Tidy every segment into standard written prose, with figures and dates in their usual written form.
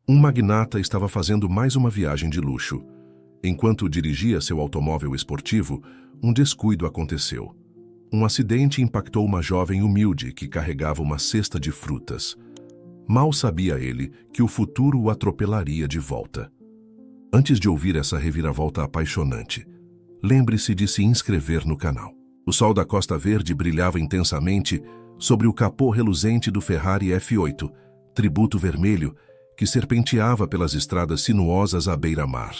Um magnata estava fazendo mais uma viagem de luxo. Enquanto dirigia seu automóvel esportivo, um descuido aconteceu. Um acidente impactou uma jovem humilde que carregava uma cesta de frutas. Mal sabia ele que o futuro o atropelaria de volta. Antes de ouvir essa reviravolta apaixonante, lembre-se de se inscrever no canal. O sol da Costa Verde brilhava intensamente sobre o capô reluzente do Ferrari F8, tributo vermelho, que serpenteava pelas estradas sinuosas à beira-mar.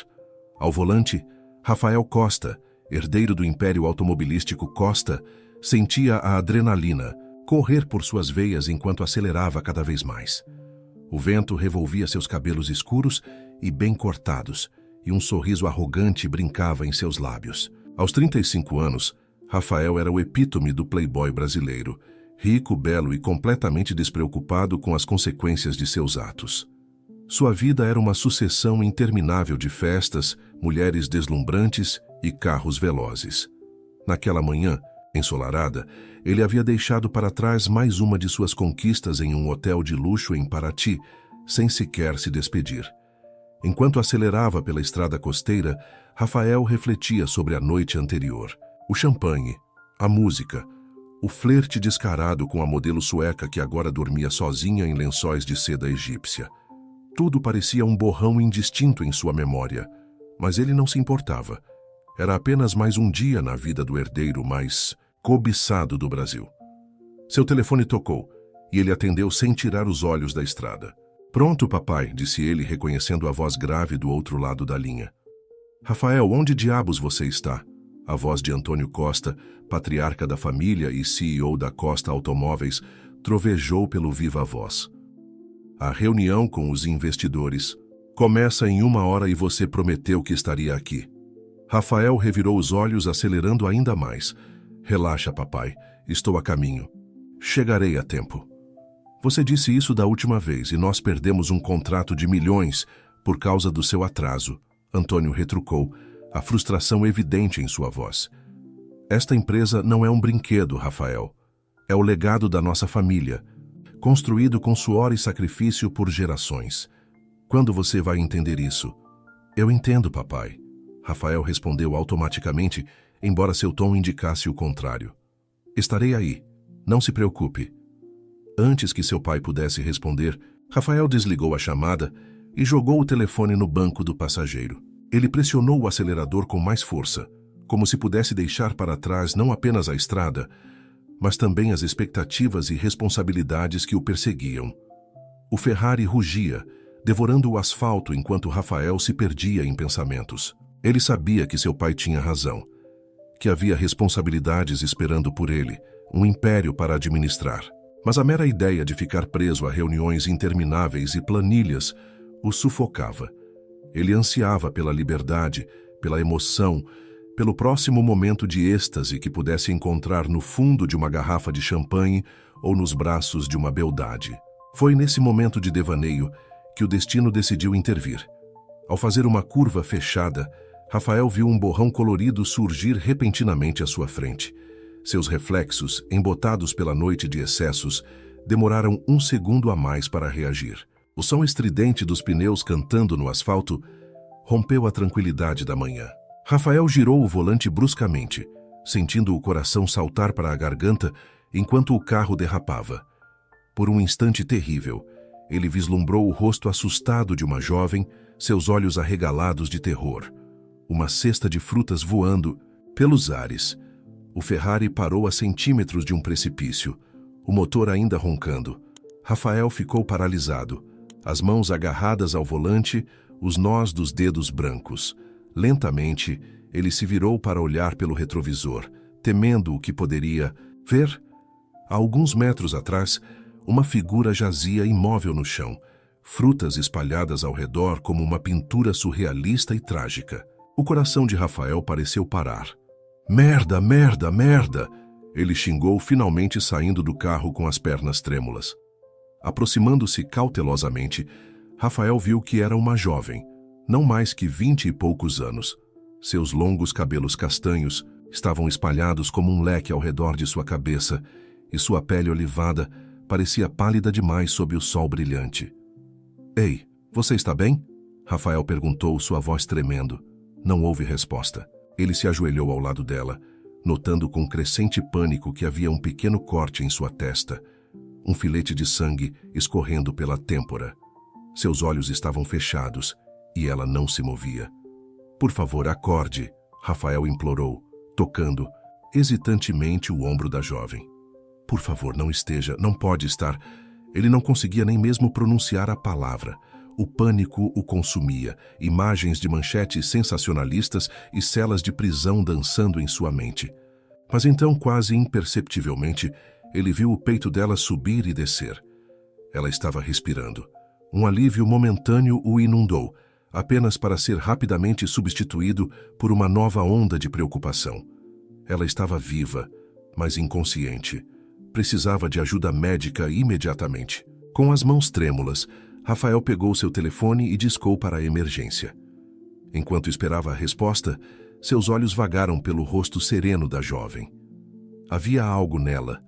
Ao volante, Rafael Costa, herdeiro do império automobilístico Costa, sentia a adrenalina correr por suas veias enquanto acelerava cada vez mais. O vento revolvia seus cabelos escuros e bem cortados, e um sorriso arrogante brincava em seus lábios. Aos 35 anos, Rafael era o epítome do playboy brasileiro, rico, belo e completamente despreocupado com as consequências de seus atos. Sua vida era uma sucessão interminável de festas, mulheres deslumbrantes e carros velozes. Naquela manhã, ensolarada, ele havia deixado para trás mais uma de suas conquistas em um hotel de luxo em Paraty, sem sequer se despedir. Enquanto acelerava pela estrada costeira, Rafael refletia sobre a noite anterior. O champanhe, a música, o flerte descarado com a modelo sueca que agora dormia sozinha em lençóis de seda egípcia. Tudo parecia um borrão indistinto em sua memória, mas ele não se importava. Era apenas mais um dia na vida do herdeiro mais cobiçado do Brasil. Seu telefone tocou, e ele atendeu sem tirar os olhos da estrada. "Pronto, papai", disse ele, reconhecendo a voz grave do outro lado da linha. "Rafael, onde diabos você está?" A voz de Antônio Costa, patriarca da família e CEO da Costa Automóveis, trovejou pelo viva voz. "A reunião com os investidores começa em 1 hora e você prometeu que estaria aqui." Rafael revirou os olhos, acelerando ainda mais. "Relaxa, papai. Estou a caminho. Chegarei a tempo." "Você disse isso da última vez e nós perdemos um contrato de milhões por causa do seu atraso", Antônio retrucou, a frustração evidente em sua voz. "Esta empresa não é um brinquedo, Rafael. É o legado da nossa família, construído com suor e sacrifício por gerações. Quando você vai entender isso?" "Eu entendo, papai", Rafael respondeu automaticamente, embora seu tom indicasse o contrário. "Estarei aí. Não se preocupe." Antes que seu pai pudesse responder, Rafael desligou a chamada e jogou o telefone no banco do passageiro. Ele pressionou o acelerador com mais força, como se pudesse deixar para trás não apenas a estrada, mas também as expectativas e responsabilidades que o perseguiam. O Ferrari rugia, devorando o asfalto enquanto Rafael se perdia em pensamentos. Ele sabia que seu pai tinha razão, que havia responsabilidades esperando por ele, um império para administrar. Mas a mera ideia de ficar preso a reuniões intermináveis e planilhas o sufocava. Ele ansiava pela liberdade, pela emoção, pelo próximo momento de êxtase que pudesse encontrar no fundo de uma garrafa de champanhe ou nos braços de uma beldade. Foi nesse momento de devaneio que o destino decidiu intervir. Ao fazer uma curva fechada, Rafael viu um borrão colorido surgir repentinamente à sua frente. Seus reflexos, embotados pela noite de excessos, demoraram 1 segundo a mais para reagir. O som estridente dos pneus cantando no asfalto rompeu a tranquilidade da manhã. Rafael girou o volante bruscamente, sentindo o coração saltar para a garganta enquanto o carro derrapava. Por um instante terrível, ele vislumbrou o rosto assustado de uma jovem, seus olhos arregalados de terror. Uma cesta de frutas voando pelos ares. O Ferrari parou a centímetros de um precipício, o motor ainda roncando. Rafael ficou paralisado, as mãos agarradas ao volante, os nós dos dedos brancos. Lentamente, ele se virou para olhar pelo retrovisor, temendo o que poderia ver. A alguns metros atrás, uma figura jazia imóvel no chão, frutas espalhadas ao redor como uma pintura surrealista e trágica. O coração de Rafael pareceu parar. "Merda, merda, merda!" Ele xingou, finalmente saindo do carro com as pernas trêmulas. Aproximando-se cautelosamente, Rafael viu que era uma jovem, não mais que 20 e poucos anos. Seus longos cabelos castanhos estavam espalhados como um leque ao redor de sua cabeça, e sua pele olivada parecia pálida demais sob o sol brilhante. "Ei", Você está bem? Rafael perguntou, sua voz tremendo. Não houve resposta. Ele se ajoelhou ao lado dela, notando com crescente pânico que havia um pequeno corte em sua testa, um filete de sangue escorrendo pela têmpora. Seus olhos estavam fechados e ela não se movia. Por favor, acorde, Rafael implorou, tocando hesitantemente o ombro da jovem. Por favor, não esteja, não pode estar. Ele não conseguia nem mesmo pronunciar a palavra. O pânico o consumia, imagens de manchetes sensacionalistas e celas de prisão dançando em sua mente. Mas então, quase imperceptivelmente, ele viu o peito dela subir e descer. Ela estava respirando. Um alívio momentâneo o inundou, apenas para ser rapidamente substituído por uma nova onda de preocupação. Ela estava viva, mas inconsciente. Precisava de ajuda médica imediatamente. Com as mãos trêmulas, Rafael pegou seu telefone e discou para a emergência. Enquanto esperava a resposta, seus olhos vagaram pelo rosto sereno da jovem. Havia algo nela,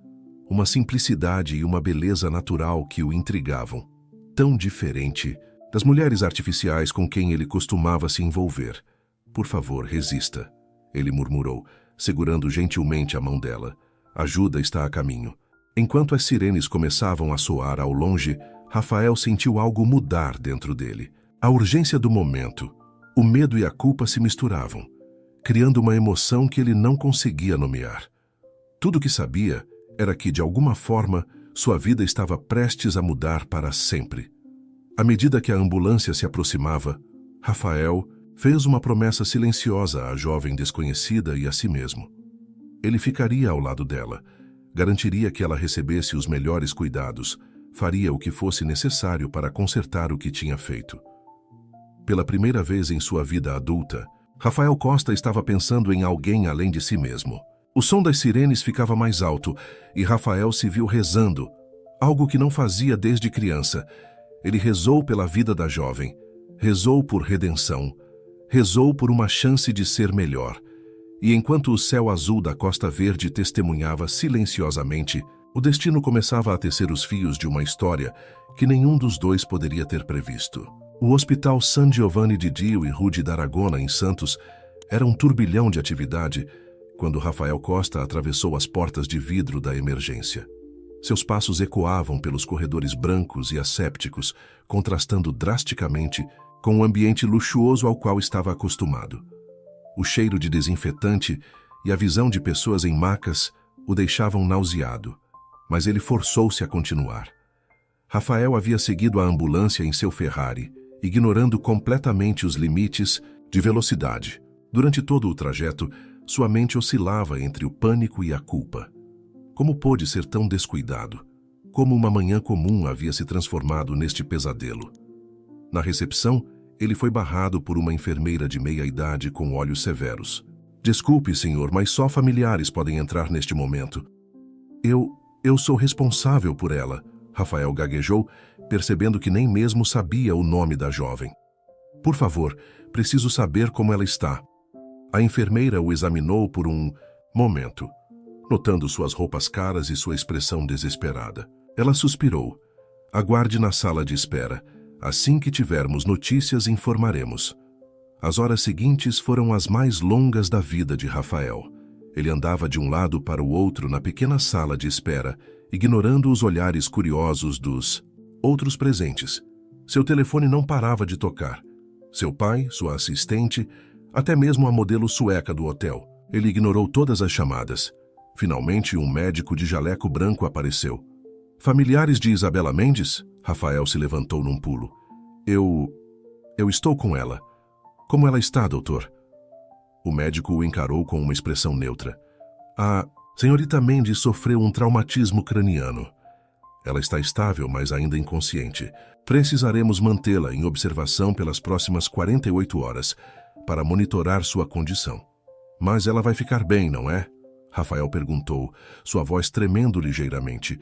uma simplicidade e uma beleza natural que o intrigavam, tão diferente das mulheres artificiais com quem ele costumava se envolver. Por favor, resista, ele murmurou, segurando gentilmente a mão dela. Ajuda está a caminho. Enquanto as sirenes começavam a soar ao longe, Rafael sentiu algo mudar dentro dele. A urgência do momento, o medo e a culpa se misturavam, criando uma emoção que ele não conseguia nomear. Tudo o que sabia era que, de alguma forma, sua vida estava prestes a mudar para sempre. À medida que a ambulância se aproximava, Rafael fez uma promessa silenciosa à jovem desconhecida e a si mesmo. Ele ficaria ao lado dela, garantiria que ela recebesse os melhores cuidados, faria o que fosse necessário para consertar o que tinha feito. Pela primeira vez em sua vida adulta, Rafael Costa estava pensando em alguém além de si mesmo. O som das sirenes ficava mais alto e Rafael se viu rezando, algo que não fazia desde criança. Ele rezou pela vida da jovem, rezou por redenção, rezou por uma chance de ser melhor. E enquanto o céu azul da Costa Verde testemunhava silenciosamente, o destino começava a tecer os fios de uma história que nenhum dos dois poderia ter previsto. O Hospital San Giovanni di Dio e Rue d'Aragona, em Santos, era um turbilhão de atividade quando Rafael Costa atravessou as portas de vidro da emergência. Seus passos ecoavam pelos corredores brancos e assépticos, contrastando drasticamente com o ambiente luxuoso ao qual estava acostumado. O cheiro de desinfetante e a visão de pessoas em macas o deixavam nauseado, mas ele forçou-se a continuar. Rafael havia seguido a ambulância em seu Ferrari, ignorando completamente os limites de velocidade. Durante todo o trajeto, sua mente oscilava entre o pânico e a culpa. Como pôde ser tão descuidado? Como uma manhã comum havia se transformado neste pesadelo? Na recepção, ele foi barrado por uma enfermeira de meia-idade com olhos severos. Desculpe, senhor, mas só familiares podem entrar neste momento. Eu sou responsável por ela, Rafael gaguejou, percebendo que nem mesmo sabia o nome da jovem. Por favor, preciso saber como ela está. A enfermeira o examinou por um momento, notando suas roupas caras e sua expressão desesperada. Ela suspirou. Aguarde na sala de espera. Assim que tivermos notícias, informaremos. As horas seguintes foram as mais longas da vida de Rafael. Ele andava de um lado para o outro na pequena sala de espera, ignorando os olhares curiosos dos outros presentes. Seu telefone não parava de tocar. Seu pai, sua assistente, até mesmo a modelo sueca do hotel. Ele ignorou todas as chamadas. Finalmente, um médico de jaleco branco apareceu. Familiares de Isabela Mendes? Rafael se levantou num pulo. Eu estou com ela. Como ela está, doutor? O médico o encarou com uma expressão neutra. A senhorita Mendes sofreu um traumatismo craniano. Ela está estável, mas ainda inconsciente. Precisaremos mantê-la em observação pelas próximas 48 horas para monitorar sua condição. Mas ela vai ficar bem, não é? Rafael perguntou, sua voz tremendo ligeiramente.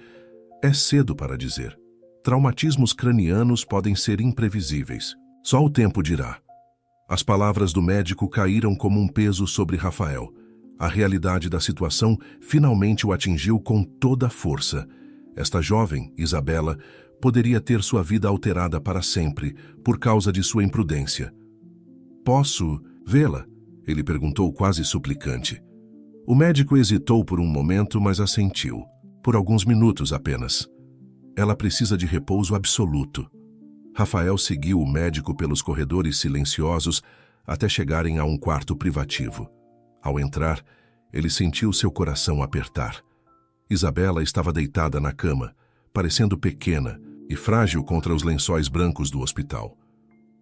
É cedo para dizer. Traumatismos cranianos podem ser imprevisíveis. Só o tempo dirá. As palavras do médico caíram como um peso sobre Rafael. A realidade da situação finalmente o atingiu com toda a força. Esta jovem, Isabela, poderia ter sua vida alterada para sempre por causa de sua imprudência. "Posso vê-la?" ele perguntou quase suplicante. O médico hesitou por um momento, mas assentiu. Por alguns minutos apenas. "Ela precisa de repouso absoluto." Rafael seguiu o médico pelos corredores silenciosos até chegarem a um quarto privativo. Ao entrar, ele sentiu seu coração apertar. Isabela estava deitada na cama, parecendo pequena e frágil contra os lençóis brancos do hospital.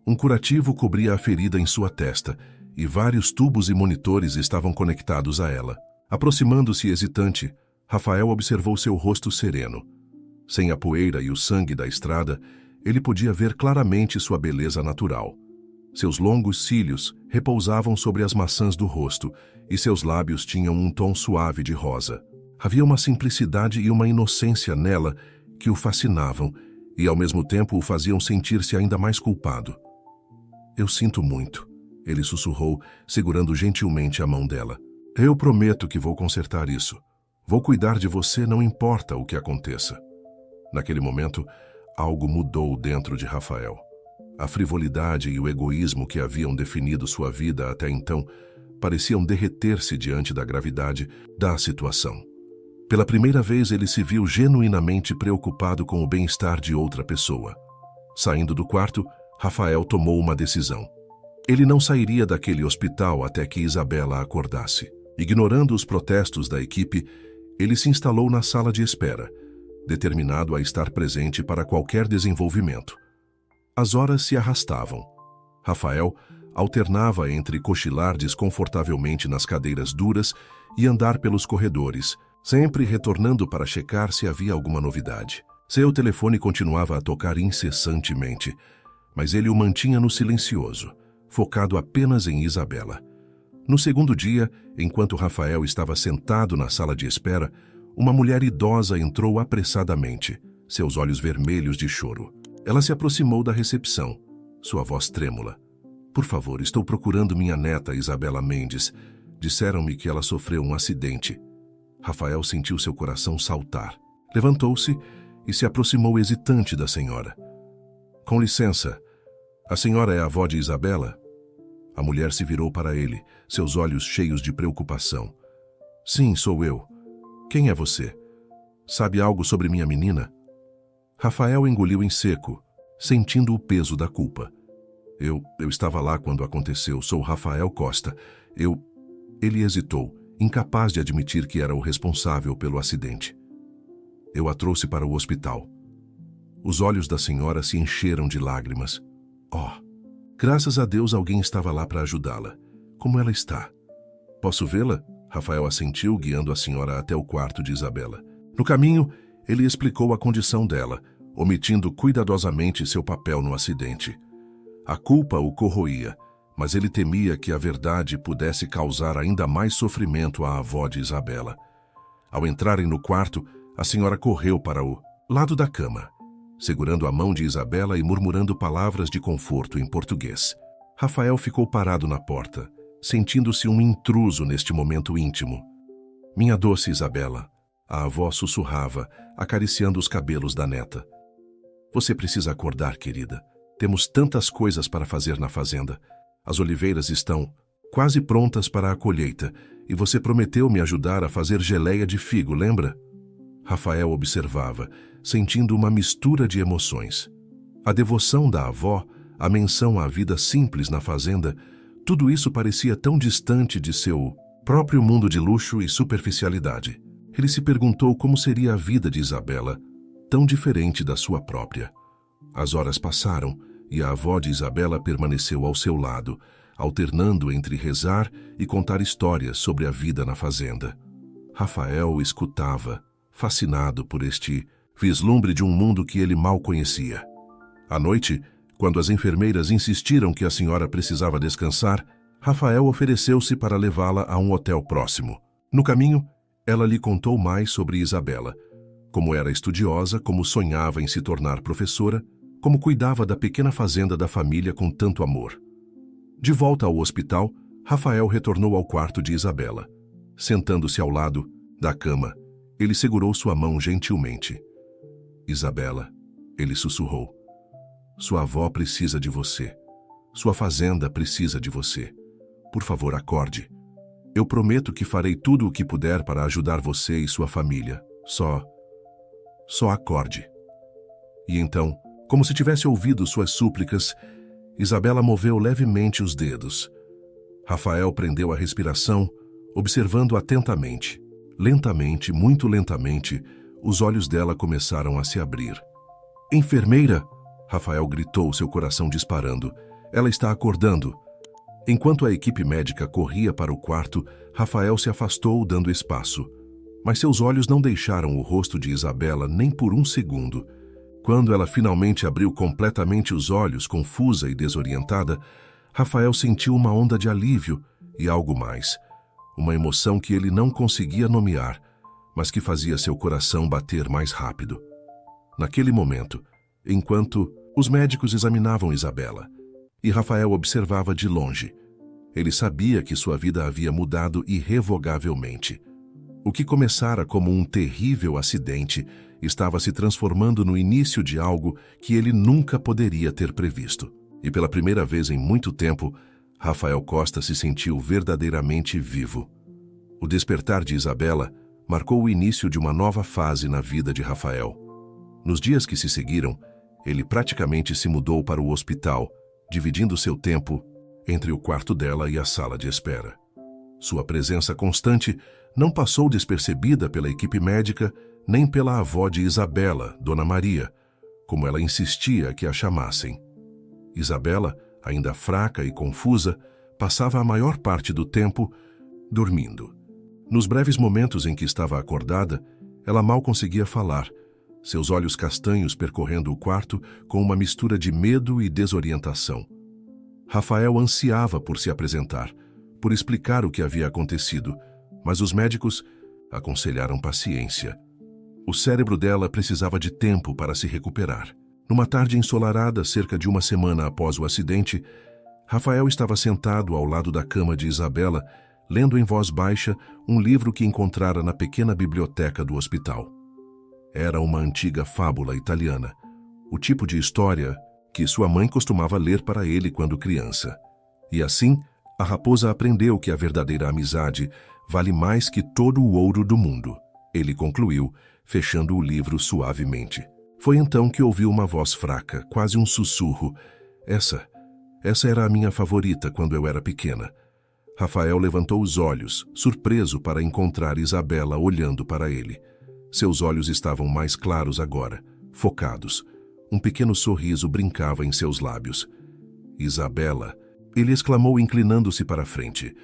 Um curativo cobria a ferida em sua testa e vários tubos e monitores estavam conectados a ela. Aproximando-se hesitante, Rafael observou seu rosto sereno. Sem a poeira e o sangue da estrada, ele podia ver claramente sua beleza natural. Seus longos cílios repousavam sobre as maçãs do rosto e seus lábios tinham um tom suave de rosa. Havia uma simplicidade e uma inocência nela que o fascinavam e, ao mesmo tempo, o faziam sentir-se ainda mais culpado. "Eu sinto muito", ele sussurrou, segurando gentilmente a mão dela. "Eu prometo que vou consertar isso. Vou cuidar de você, não importa o que aconteça." Naquele momento, algo mudou dentro de Rafael. A frivolidade e o egoísmo que haviam definido sua vida até então pareciam derreter-se diante da gravidade da situação. Pela primeira vez, ele se viu genuinamente preocupado com o bem-estar de outra pessoa. Saindo do quarto, Rafael tomou uma decisão. Ele não sairia daquele hospital até que Isabela acordasse. Ignorando os protestos da equipe, ele se instalou na sala de espera, determinado a estar presente para qualquer desenvolvimento. As horas se arrastavam. Rafael alternava entre cochilar desconfortavelmente nas cadeiras duras e andar pelos corredores, sempre retornando para checar se havia alguma novidade. Seu telefone continuava a tocar incessantemente, mas ele o mantinha no silencioso, focado apenas em Isabela. No segundo dia, enquanto Rafael estava sentado na sala de espera, uma mulher idosa entrou apressadamente, seus olhos vermelhos de choro. Ela se aproximou da recepção, sua voz trêmula. "Por favor, estou procurando minha neta Isabela Mendes. Disseram-me que ela sofreu um acidente." Rafael sentiu seu coração saltar. Levantou-se e se aproximou hesitante da senhora. "Com licença, a senhora é a avó de Isabela?" A mulher se virou para ele, seus olhos cheios de preocupação. "Sim, sou eu. Quem é você? Sabe algo sobre minha menina?" Rafael engoliu em seco, sentindo o peso da culpa. Eu estava lá quando aconteceu. Sou Rafael Costa. Ele hesitou, incapaz de admitir que era o responsável pelo acidente. "Eu a trouxe para o hospital." Os olhos da senhora se encheram de lágrimas. "Oh, graças a Deus alguém estava lá para ajudá-la. Como ela está?" "Posso vê-la?" Rafael assentiu, guiando a senhora até o quarto de Isabela. No caminho, ele explicou a condição dela, omitindo cuidadosamente seu papel no acidente. A culpa o corroía, mas ele temia que a verdade pudesse causar ainda mais sofrimento à avó de Isabela. Ao entrarem no quarto, a senhora correu para o lado da cama, segurando a mão de Isabela e murmurando palavras de conforto em português. Rafael ficou parado na porta, sentindo-se um intruso neste momento íntimo. "Minha doce Isabela", a avó sussurrava, acariciando os cabelos da neta. "Você precisa acordar, querida. Temos tantas coisas para fazer na fazenda. As oliveiras estão quase prontas para a colheita e você prometeu me ajudar a fazer geleia de figo, lembra?" Rafael observava, sentindo uma mistura de emoções. A devoção da avó, a menção à vida simples na fazenda, tudo isso parecia tão distante de seu próprio mundo de luxo e superficialidade. Ele se perguntou como seria a vida de Isabela, tão diferente da sua própria. As horas passaram e a avó de Isabela permaneceu ao seu lado, alternando entre rezar e contar histórias sobre a vida na fazenda. Rafael escutava, fascinado por este vislumbre de um mundo que ele mal conhecia. À noite, quando as enfermeiras insistiram que a senhora precisava descansar, Rafael ofereceu-se para levá-la a um hotel próximo. No caminho, ela lhe contou mais sobre Isabela, como era estudiosa, como sonhava em se tornar professora, como cuidava da pequena fazenda da família com tanto amor. De volta ao hospital, Rafael retornou ao quarto de Isabela. Sentando-se ao lado da cama, ele segurou sua mão gentilmente. "Isabela, Ele sussurrou. Sua avó precisa de você. Sua fazenda precisa de você. Por favor, acorde. Eu prometo que farei tudo o que puder para ajudar você e sua família. Só acorde. E então, como se tivesse ouvido suas súplicas, Isabela moveu levemente os dedos. Rafael prendeu a respiração, observando atentamente. Lentamente, muito lentamente, os olhos dela começaram a se abrir. Enfermeira! Rafael gritou, seu coração disparando. Ela está acordando. Enquanto a equipe médica corria para o quarto, Rafael se afastou, dando espaço. Mas seus olhos não deixaram o rosto de Isabela nem por um segundo. Quando ela finalmente abriu completamente os olhos, confusa e desorientada, Rafael sentiu uma onda de alívio e algo mais. Uma emoção que ele não conseguia nomear, mas que fazia seu coração bater mais rápido. Naquele momento, enquanto os médicos examinavam Isabela, e Rafael observava de longe, ele sabia que sua vida havia mudado irrevogavelmente. O que começara como um terrível acidente estava se transformando no início de algo que ele nunca poderia ter previsto. E pela primeira vez em muito tempo, Rafael Costa se sentiu verdadeiramente vivo. O despertar de Isabela marcou o início de uma nova fase na vida de Rafael. Nos dias que se seguiram, ele praticamente se mudou para o hospital, dividindo seu tempo entre o quarto dela e a sala de espera. Sua presença constante não passou despercebida pela equipe médica nem pela avó de Isabela, Dona Maria, como ela insistia que a chamassem. Isabela, ainda fraca e confusa, passava a maior parte do tempo dormindo. Nos breves momentos em que estava acordada, ela mal conseguia falar, seus olhos castanhos percorrendo o quarto com uma mistura de medo e desorientação. Rafael ansiava por se apresentar, por explicar o que havia acontecido, mas os médicos aconselharam paciência. O cérebro dela precisava de tempo para se recuperar. Numa tarde ensolarada, cerca de uma semana após o acidente, Rafael estava sentado ao lado da cama de Isabela, lendo em voz baixa um livro que encontrara na pequena biblioteca do hospital. Era uma antiga fábula italiana, o tipo de história que sua mãe costumava ler para ele quando criança. E assim, a raposa aprendeu que a verdadeira amizade vale mais que todo o ouro do mundo. Ele concluiu, fechando o livro suavemente. Foi então que ouviu uma voz fraca, quase um sussurro. Essa era a minha favorita quando eu era pequena. Rafael levantou os olhos, surpreso para encontrar Isabela olhando para ele. Seus olhos estavam mais claros agora, focados. Um pequeno sorriso brincava em seus lábios. Isabela, ele exclamou inclinando-se para a frente.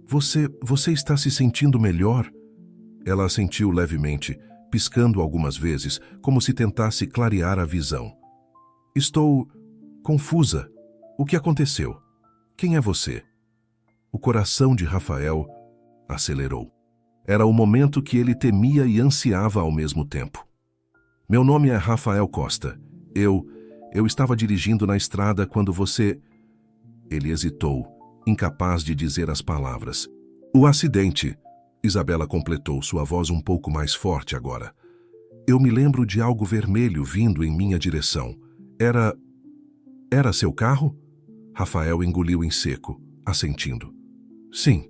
Você está se sentindo melhor? Ela assentiu levemente, piscando algumas vezes, como se tentasse clarear a visão. Estou confusa. O que aconteceu? Quem é você? O coração de Rafael acelerou. Era o momento que ele temia e ansiava ao mesmo tempo. Meu nome é Rafael Costa. Eu estava dirigindo na estrada quando você... Ele hesitou, incapaz de dizer as palavras. O acidente, Isabela completou, sua voz um pouco mais forte agora. Eu me lembro de algo vermelho vindo em minha direção. Era seu carro? Rafael engoliu em seco, assentindo. Sim.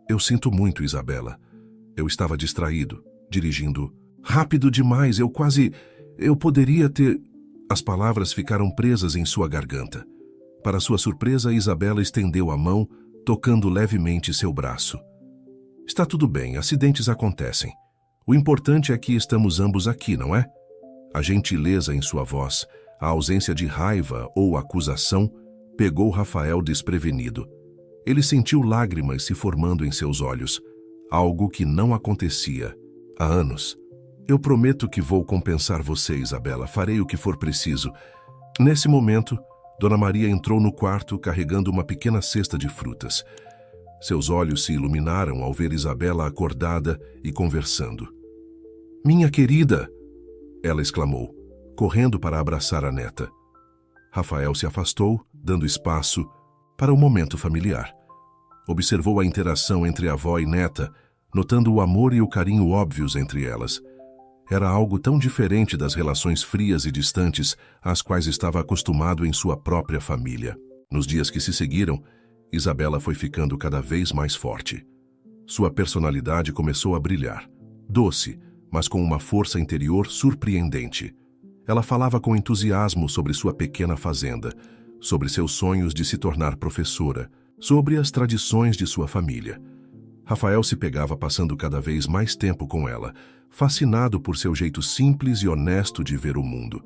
Eu sinto muito, Isabela. Eu estava distraído, dirigindo. Rápido demais, eu poderia ter... As palavras ficaram presas em sua garganta. Para sua surpresa, Isabela estendeu a mão, tocando levemente seu braço. Está tudo bem, acidentes acontecem. O importante é que estamos ambos aqui, não é? A gentileza em sua voz, a ausência de raiva ou acusação, pegou Rafael desprevenido. Ele sentiu lágrimas se formando em seus olhos, algo que não acontecia há anos. Eu prometo que vou compensar você, Isabela. Farei o que for preciso. Nesse momento, Dona Maria entrou no quarto carregando uma pequena cesta de frutas. Seus olhos se iluminaram ao ver Isabela acordada e conversando. Minha querida! Ela exclamou, correndo para abraçar a neta. Rafael se afastou, dando espaço para o momento familiar. Observou a interação entre avó e neta, notando o amor e o carinho óbvios entre elas. Era algo tão diferente das relações frias e distantes às quais estava acostumado em sua própria família. Nos dias que se seguiram, Isabela foi ficando cada vez mais forte. Sua personalidade começou a brilhar, doce, mas com uma força interior surpreendente. Ela falava com entusiasmo sobre sua pequena fazenda, sobre seus sonhos de se tornar professora, sobre as tradições de sua família. Rafael se pegava passando cada vez mais tempo com ela, fascinado por seu jeito simples e honesto de ver o mundo.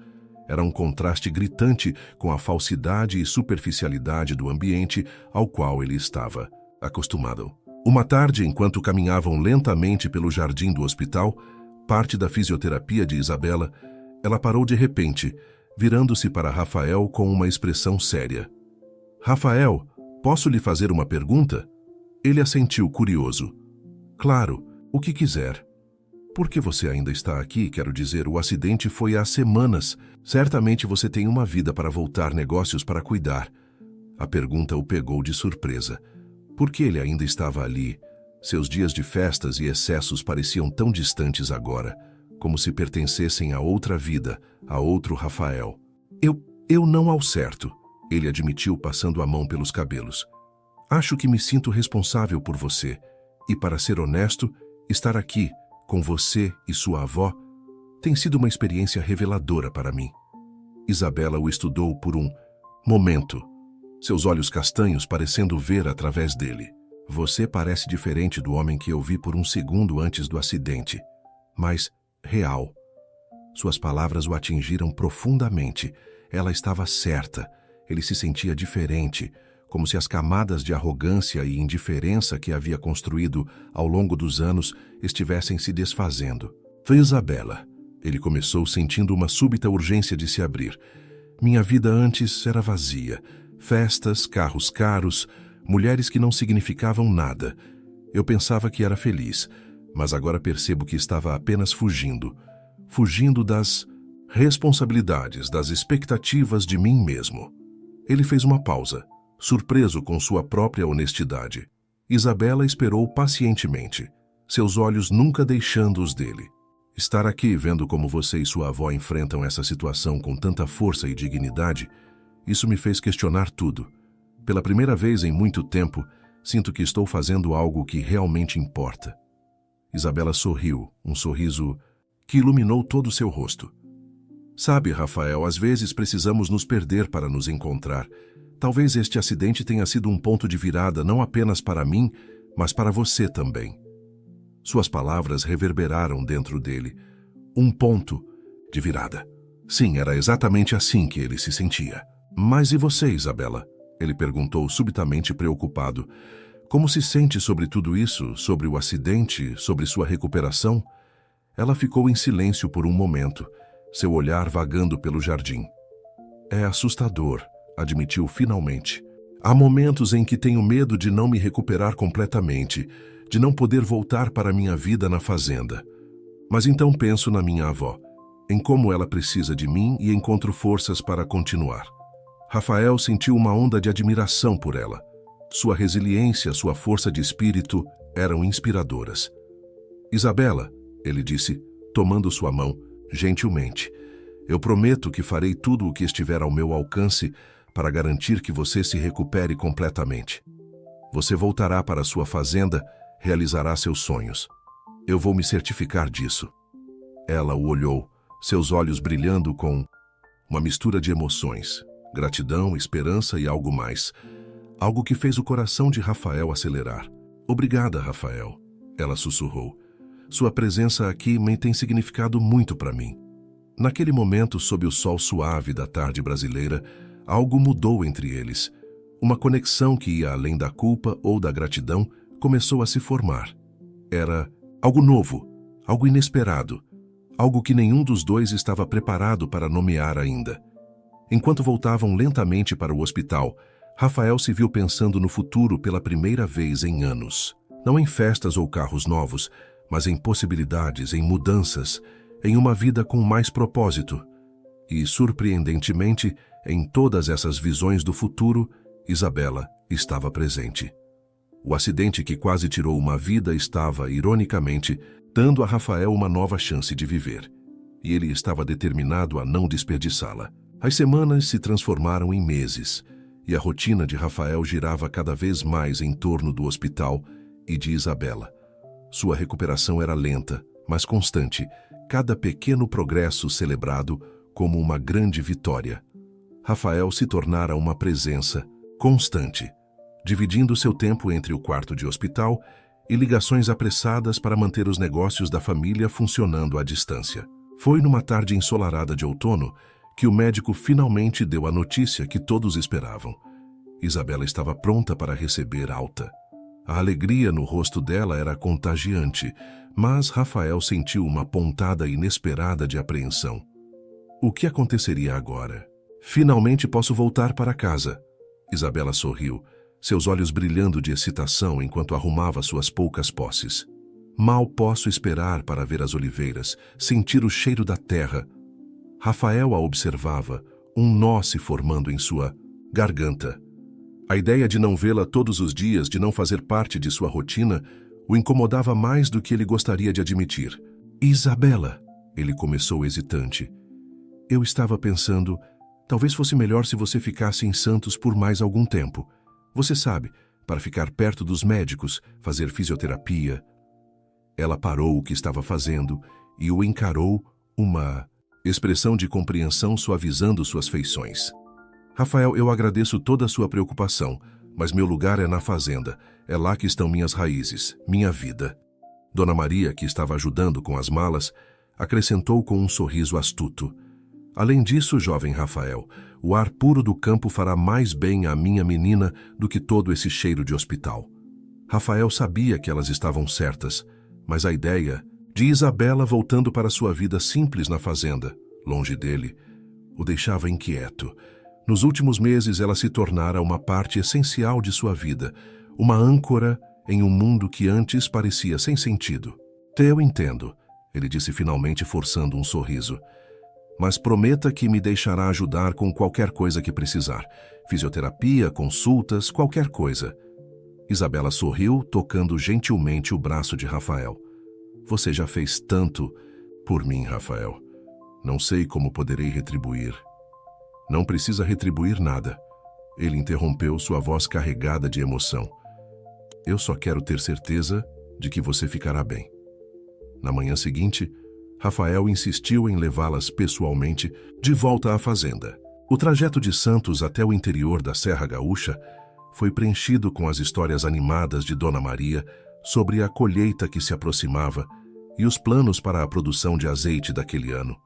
Era um contraste gritante com a falsidade e superficialidade do ambiente ao qual ele estava acostumado. Uma tarde, enquanto caminhavam lentamente pelo jardim do hospital, parte da fisioterapia de Isabela, ela parou de repente, virando-se para Rafael com uma expressão séria. "Rafael, posso lhe fazer uma pergunta?" Ele assentiu, curioso. "Claro, o que quiser." "Por que você ainda está aqui? Quero dizer, o acidente foi há semanas. Certamente você tem uma vida para voltar, negócios para cuidar." A pergunta o pegou de surpresa. Por que ele ainda estava ali? Seus dias de festas e excessos pareciam tão distantes agora, como se pertencessem a outra vida, a outro Rafael. Eu não ao certo, ele admitiu passando a mão pelos cabelos. "Acho que me sinto responsável por você, e para ser honesto, estar aqui, com você e sua avó, tem sido uma experiência reveladora para mim." Isabela o estudou por um momento, seus olhos castanhos parecendo ver através dele. "Você parece diferente do homem que eu vi por um segundo antes do acidente, mas real." Suas palavras o atingiram profundamente. Ela estava certa. Ele se sentia diferente, como se as camadas de arrogância e indiferença que havia construído ao longo dos anos estivessem se desfazendo. "Foi Isabela." Ele começou sentindo uma súbita urgência de se abrir. "Minha vida antes era vazia. Festas, carros caros, mulheres que não significavam nada. Eu pensava que era feliz, mas agora percebo que estava apenas fugindo. Fugindo das responsabilidades, das expectativas de mim mesmo." Ele fez uma pausa, surpreso com sua própria honestidade. Isabela esperou pacientemente, seus olhos nunca deixando os dele. "Estar aqui vendo como você e sua avó enfrentam essa situação com tanta força e dignidade, isso me fez questionar tudo. Pela primeira vez em muito tempo, sinto que estou fazendo algo que realmente importa." Isabela sorriu, um sorriso que iluminou todo o seu rosto. "Sabe, Rafael, às vezes precisamos nos perder para nos encontrar. Talvez este acidente tenha sido um ponto de virada não apenas para mim, mas para você também." Suas palavras reverberaram dentro dele. Um ponto de virada. Sim, era exatamente assim que ele se sentia. "Mas e você, Isabela?" Ele perguntou subitamente preocupado. "Como se sente sobre tudo isso, sobre o acidente, sobre sua recuperação?" Ela ficou em silêncio por um momento, seu olhar vagando pelo jardim. "É assustador", admitiu finalmente. "Há momentos em que tenho medo de não me recuperar completamente, de não poder voltar para minha vida na fazenda. Mas então penso na minha avó, em como ela precisa de mim e encontro forças para continuar." Rafael sentiu uma onda de admiração por ela. Sua resiliência, sua força de espírito eram inspiradoras. "Isabela", ele disse, tomando sua mão, gentilmente, "eu prometo que farei tudo o que estiver ao meu alcance para garantir que você se recupere completamente. Você voltará para sua fazenda, realizará seus sonhos. Eu vou me certificar disso." Ela o olhou, seus olhos brilhando com uma mistura de emoções, gratidão, esperança e algo mais. Algo que fez o coração de Rafael acelerar. "Obrigada, Rafael", ela sussurrou. "Sua presença aqui tem significado muito para mim." Naquele momento, sob o sol suave da tarde brasileira, algo mudou entre eles. Uma conexão que ia além da culpa ou da gratidão começou a se formar. Era algo novo, algo inesperado, algo que nenhum dos dois estava preparado para nomear ainda. Enquanto voltavam lentamente para o hospital, Rafael se viu pensando no futuro pela primeira vez em anos. Não em festas ou carros novos, mas em possibilidades, em mudanças, em uma vida com mais propósito. E, surpreendentemente, em todas essas visões do futuro, Isabela estava presente. O acidente que quase tirou uma vida estava, ironicamente, dando a Rafael uma nova chance de viver. E ele estava determinado a não desperdiçá-la. As semanas se transformaram em meses, e a rotina de Rafael girava cada vez mais em torno do hospital e de Isabela. Sua recuperação era lenta, mas constante, cada pequeno progresso celebrado como uma grande vitória. Rafael se tornara uma presença constante, dividindo seu tempo entre o quarto de hospital e ligações apressadas para manter os negócios da família funcionando à distância. Foi numa tarde ensolarada de outono que o médico finalmente deu a notícia que todos esperavam. Isabela estava pronta para receber alta. A alegria no rosto dela era contagiante, mas Rafael sentiu uma pontada inesperada de apreensão. O que aconteceria agora? Finalmente posso voltar para casa. Isabela sorriu, seus olhos brilhando de excitação enquanto arrumava suas poucas posses. Mal posso esperar para ver as oliveiras, sentir o cheiro da terra. Rafael a observava, um nó se formando em sua garganta. A ideia de não vê-la todos os dias, de não fazer parte de sua rotina, o incomodava mais do que ele gostaria de admitir. Isabela, ele começou hesitante. Eu estava pensando, talvez fosse melhor se você ficasse em Santos por mais algum tempo. Você sabe, para ficar perto dos médicos, fazer fisioterapia. Ela parou o que estava fazendo e o encarou, uma expressão de compreensão suavizando suas feições. Rafael, eu agradeço toda a sua preocupação, mas meu lugar é na fazenda. É lá que estão minhas raízes, minha vida. Dona Maria, que estava ajudando com as malas, acrescentou com um sorriso astuto. Além disso, jovem Rafael, o ar puro do campo fará mais bem à minha menina do que todo esse cheiro de hospital. Rafael sabia que elas estavam certas, mas a ideia de Isabela voltando para sua vida simples na fazenda, longe dele, o deixava inquieto. Nos últimos meses ela se tornara uma parte essencial de sua vida, uma âncora em um mundo que antes parecia sem sentido. Eu entendo, ele disse finalmente forçando um sorriso. Mas prometa que me deixará ajudar com qualquer coisa que precisar. Fisioterapia, consultas, qualquer coisa. Isabela sorriu, tocando gentilmente o braço de Rafael. Você já fez tanto por mim, Rafael. Não sei como poderei retribuir. Não precisa retribuir nada. Ele interrompeu, sua voz carregada de emoção. Eu só quero ter certeza de que você ficará bem. Na manhã seguinte, Rafael insistiu em levá-las pessoalmente de volta à fazenda. O trajeto de Santos até o interior da Serra Gaúcha foi preenchido com as histórias animadas de Dona Maria sobre a colheita que se aproximava e os planos para a produção de azeite daquele ano.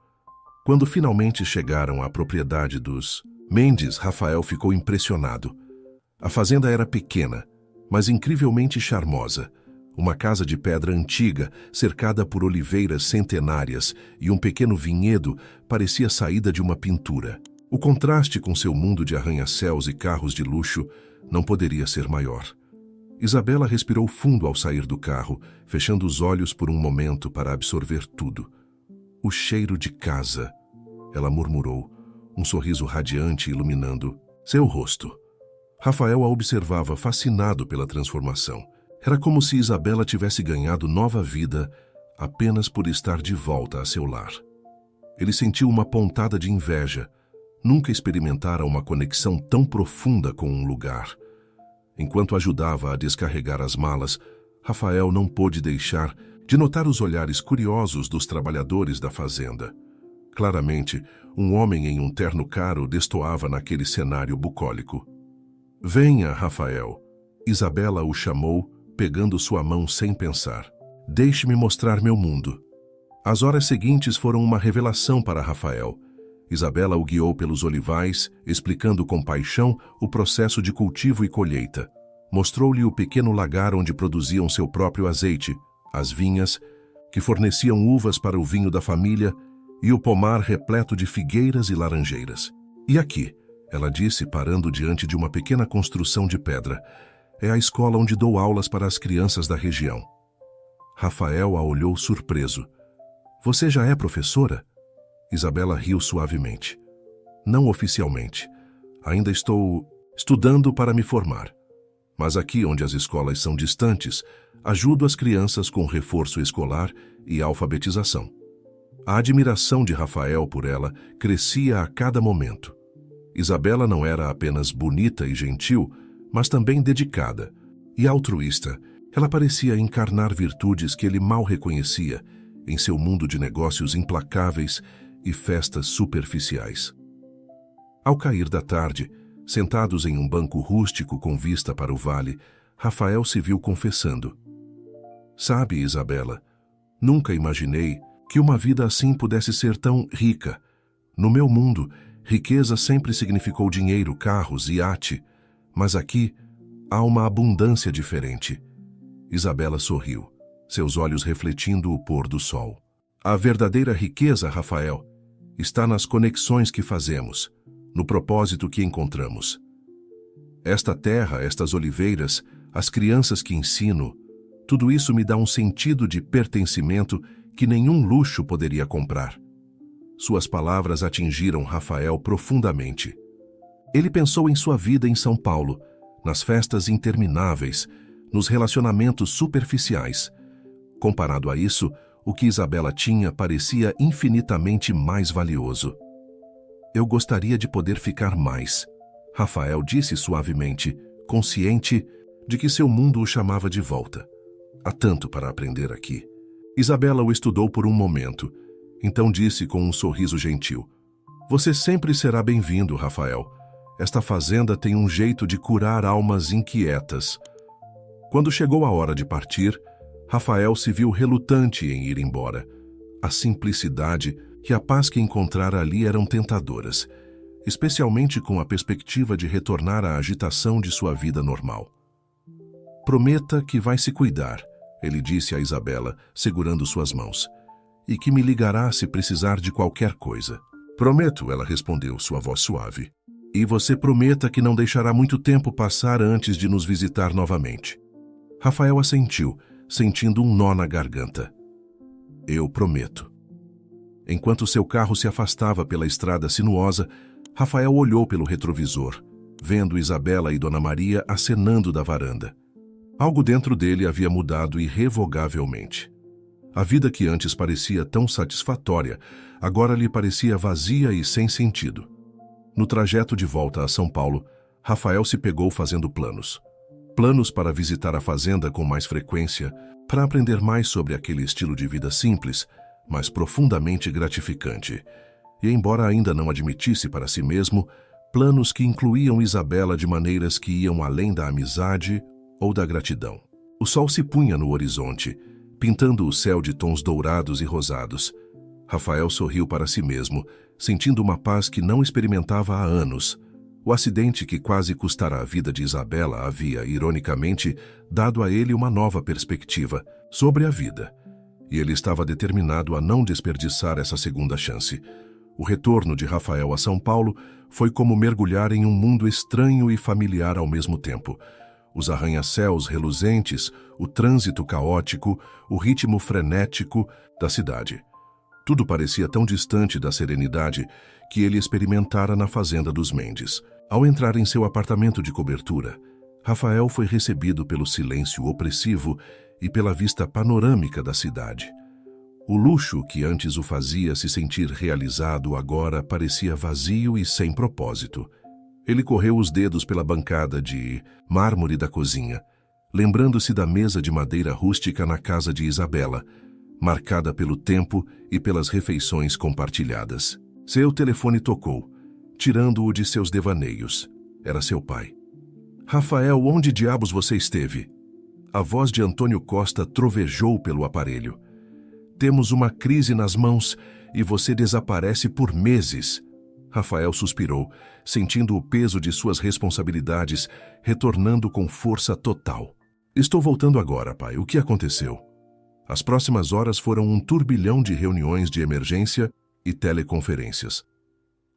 Quando finalmente chegaram à propriedade dos Mendes, Rafael ficou impressionado. A fazenda era pequena, mas incrivelmente charmosa. Uma casa de pedra antiga, cercada por oliveiras centenárias e um pequeno vinhedo, parecia saída de uma pintura. O contraste com seu mundo de arranha-céus e carros de luxo não poderia ser maior. Isabela respirou fundo ao sair do carro, fechando os olhos por um momento para absorver tudo. O cheiro de casa, ela murmurou, um sorriso radiante iluminando seu rosto. Rafael a observava fascinado pela transformação. Era como se Isabela tivesse ganhado nova vida apenas por estar de volta a seu lar. Ele sentiu uma pontada de inveja. Nunca experimentara uma conexão tão profunda com um lugar. Enquanto ajudava a descarregar as malas, Rafael não pôde deixar de notar os olhares curiosos dos trabalhadores da fazenda. Claramente, um homem em um terno caro destoava naquele cenário bucólico. Venha, Rafael. Isabela o chamou, pegando sua mão sem pensar. Deixe-me mostrar meu mundo. As horas seguintes foram uma revelação para Rafael. Isabela o guiou pelos olivais, explicando com paixão o processo de cultivo e colheita. Mostrou-lhe o pequeno lagar onde produziam seu próprio azeite, as vinhas, que forneciam uvas para o vinho da família, e o pomar repleto de figueiras e laranjeiras. E aqui, ela disse, parando diante de uma pequena construção de pedra, é a escola onde dou aulas para as crianças da região. Rafael a olhou surpreso. Você já é professora? Isabela riu suavemente. Não oficialmente. Ainda estou estudando para me formar. Mas aqui, onde as escolas são distantes, ajudo as crianças com reforço escolar e alfabetização. A admiração de Rafael por ela crescia a cada momento. Isabela não era apenas bonita e gentil, mas também dedicada e altruísta. Ela parecia encarnar virtudes que ele mal reconhecia em seu mundo de negócios implacáveis e festas superficiais. Ao cair da tarde, sentados em um banco rústico com vista para o vale, Rafael se viu confessando: "Sabe, Isabela, nunca imaginei que uma vida assim pudesse ser tão rica. No meu mundo, riqueza sempre significou dinheiro, carros, iate, mas aqui há uma abundância diferente." Isabela sorriu, seus olhos refletindo o pôr do sol. "A verdadeira riqueza, Rafael, está nas conexões que fazemos, no propósito que encontramos. Esta terra, estas oliveiras, as crianças que ensino, tudo isso me dá um sentido de pertencimento que nenhum luxo poderia comprar." Suas palavras atingiram Rafael profundamente. Ele pensou em sua vida em São Paulo, nas festas intermináveis, nos relacionamentos superficiais. Comparado a isso, o que Isabela tinha parecia infinitamente mais valioso. "Eu gostaria de poder ficar mais", Rafael disse suavemente, consciente de que seu mundo o chamava de volta. "Há tanto para aprender aqui." Isabela o estudou por um momento, então disse com um sorriso gentil: "Você sempre será bem-vindo, Rafael. Esta fazenda tem um jeito de curar almas inquietas." Quando chegou a hora de partir, Rafael se viu relutante em ir embora. A simplicidade e a paz que encontrara ali eram tentadoras, especialmente com a perspectiva de retornar à agitação de sua vida normal. "Prometa que vai se cuidar", ele disse a Isabela, segurando suas mãos, "e que me ligará se precisar de qualquer coisa." "Prometo", ela respondeu, sua voz suave. "E você prometa que não deixará muito tempo passar antes de nos visitar novamente." Rafael assentiu, sentindo um nó na garganta. "Eu prometo." Enquanto seu carro se afastava pela estrada sinuosa, Rafael olhou pelo retrovisor, vendo Isabela e Dona Maria acenando da varanda. Algo dentro dele havia mudado irrevogavelmente. A vida que antes parecia tão satisfatória, agora lhe parecia vazia e sem sentido. No trajeto de volta a São Paulo, Rafael se pegou fazendo planos. Planos para visitar a fazenda com mais frequência, para aprender mais sobre aquele estilo de vida simples, mas profundamente gratificante. E embora ainda não admitisse para si mesmo, planos que incluíam Isabela de maneiras que iam além da amizade ou da gratidão. O sol se punha no horizonte, pintando o céu de tons dourados e rosados. Rafael sorriu para si mesmo, sentindo uma paz que não experimentava há anos. O acidente que quase custara a vida de Isabela havia, ironicamente, dado a ele uma nova perspectiva sobre a vida. E ele estava determinado a não desperdiçar essa segunda chance. O retorno de Rafael a São Paulo foi como mergulhar em um mundo estranho e familiar ao mesmo tempo. Os arranha-céus reluzentes, o trânsito caótico, o ritmo frenético da cidade. Tudo parecia tão distante da serenidade que ele experimentara na fazenda dos Mendes. Ao entrar em seu apartamento de cobertura, Rafael foi recebido pelo silêncio opressivo e pela vista panorâmica da cidade. O luxo que antes o fazia se sentir realizado agora parecia vazio e sem propósito. Ele correu os dedos pela bancada de mármore da cozinha, lembrando-se da mesa de madeira rústica na casa de Isabela, marcada pelo tempo e pelas refeições compartilhadas. Seu telefone tocou, tirando-o de seus devaneios. Era seu pai. "Rafael, onde diabos você esteve?" A voz de Antônio Costa trovejou pelo aparelho. "Temos uma crise nas mãos e você desaparece por meses." Rafael suspirou, sentindo o peso de suas responsabilidades, retornando com força total. "Estou voltando agora, pai. O que aconteceu?" As próximas horas foram um turbilhão de reuniões de emergência e teleconferências.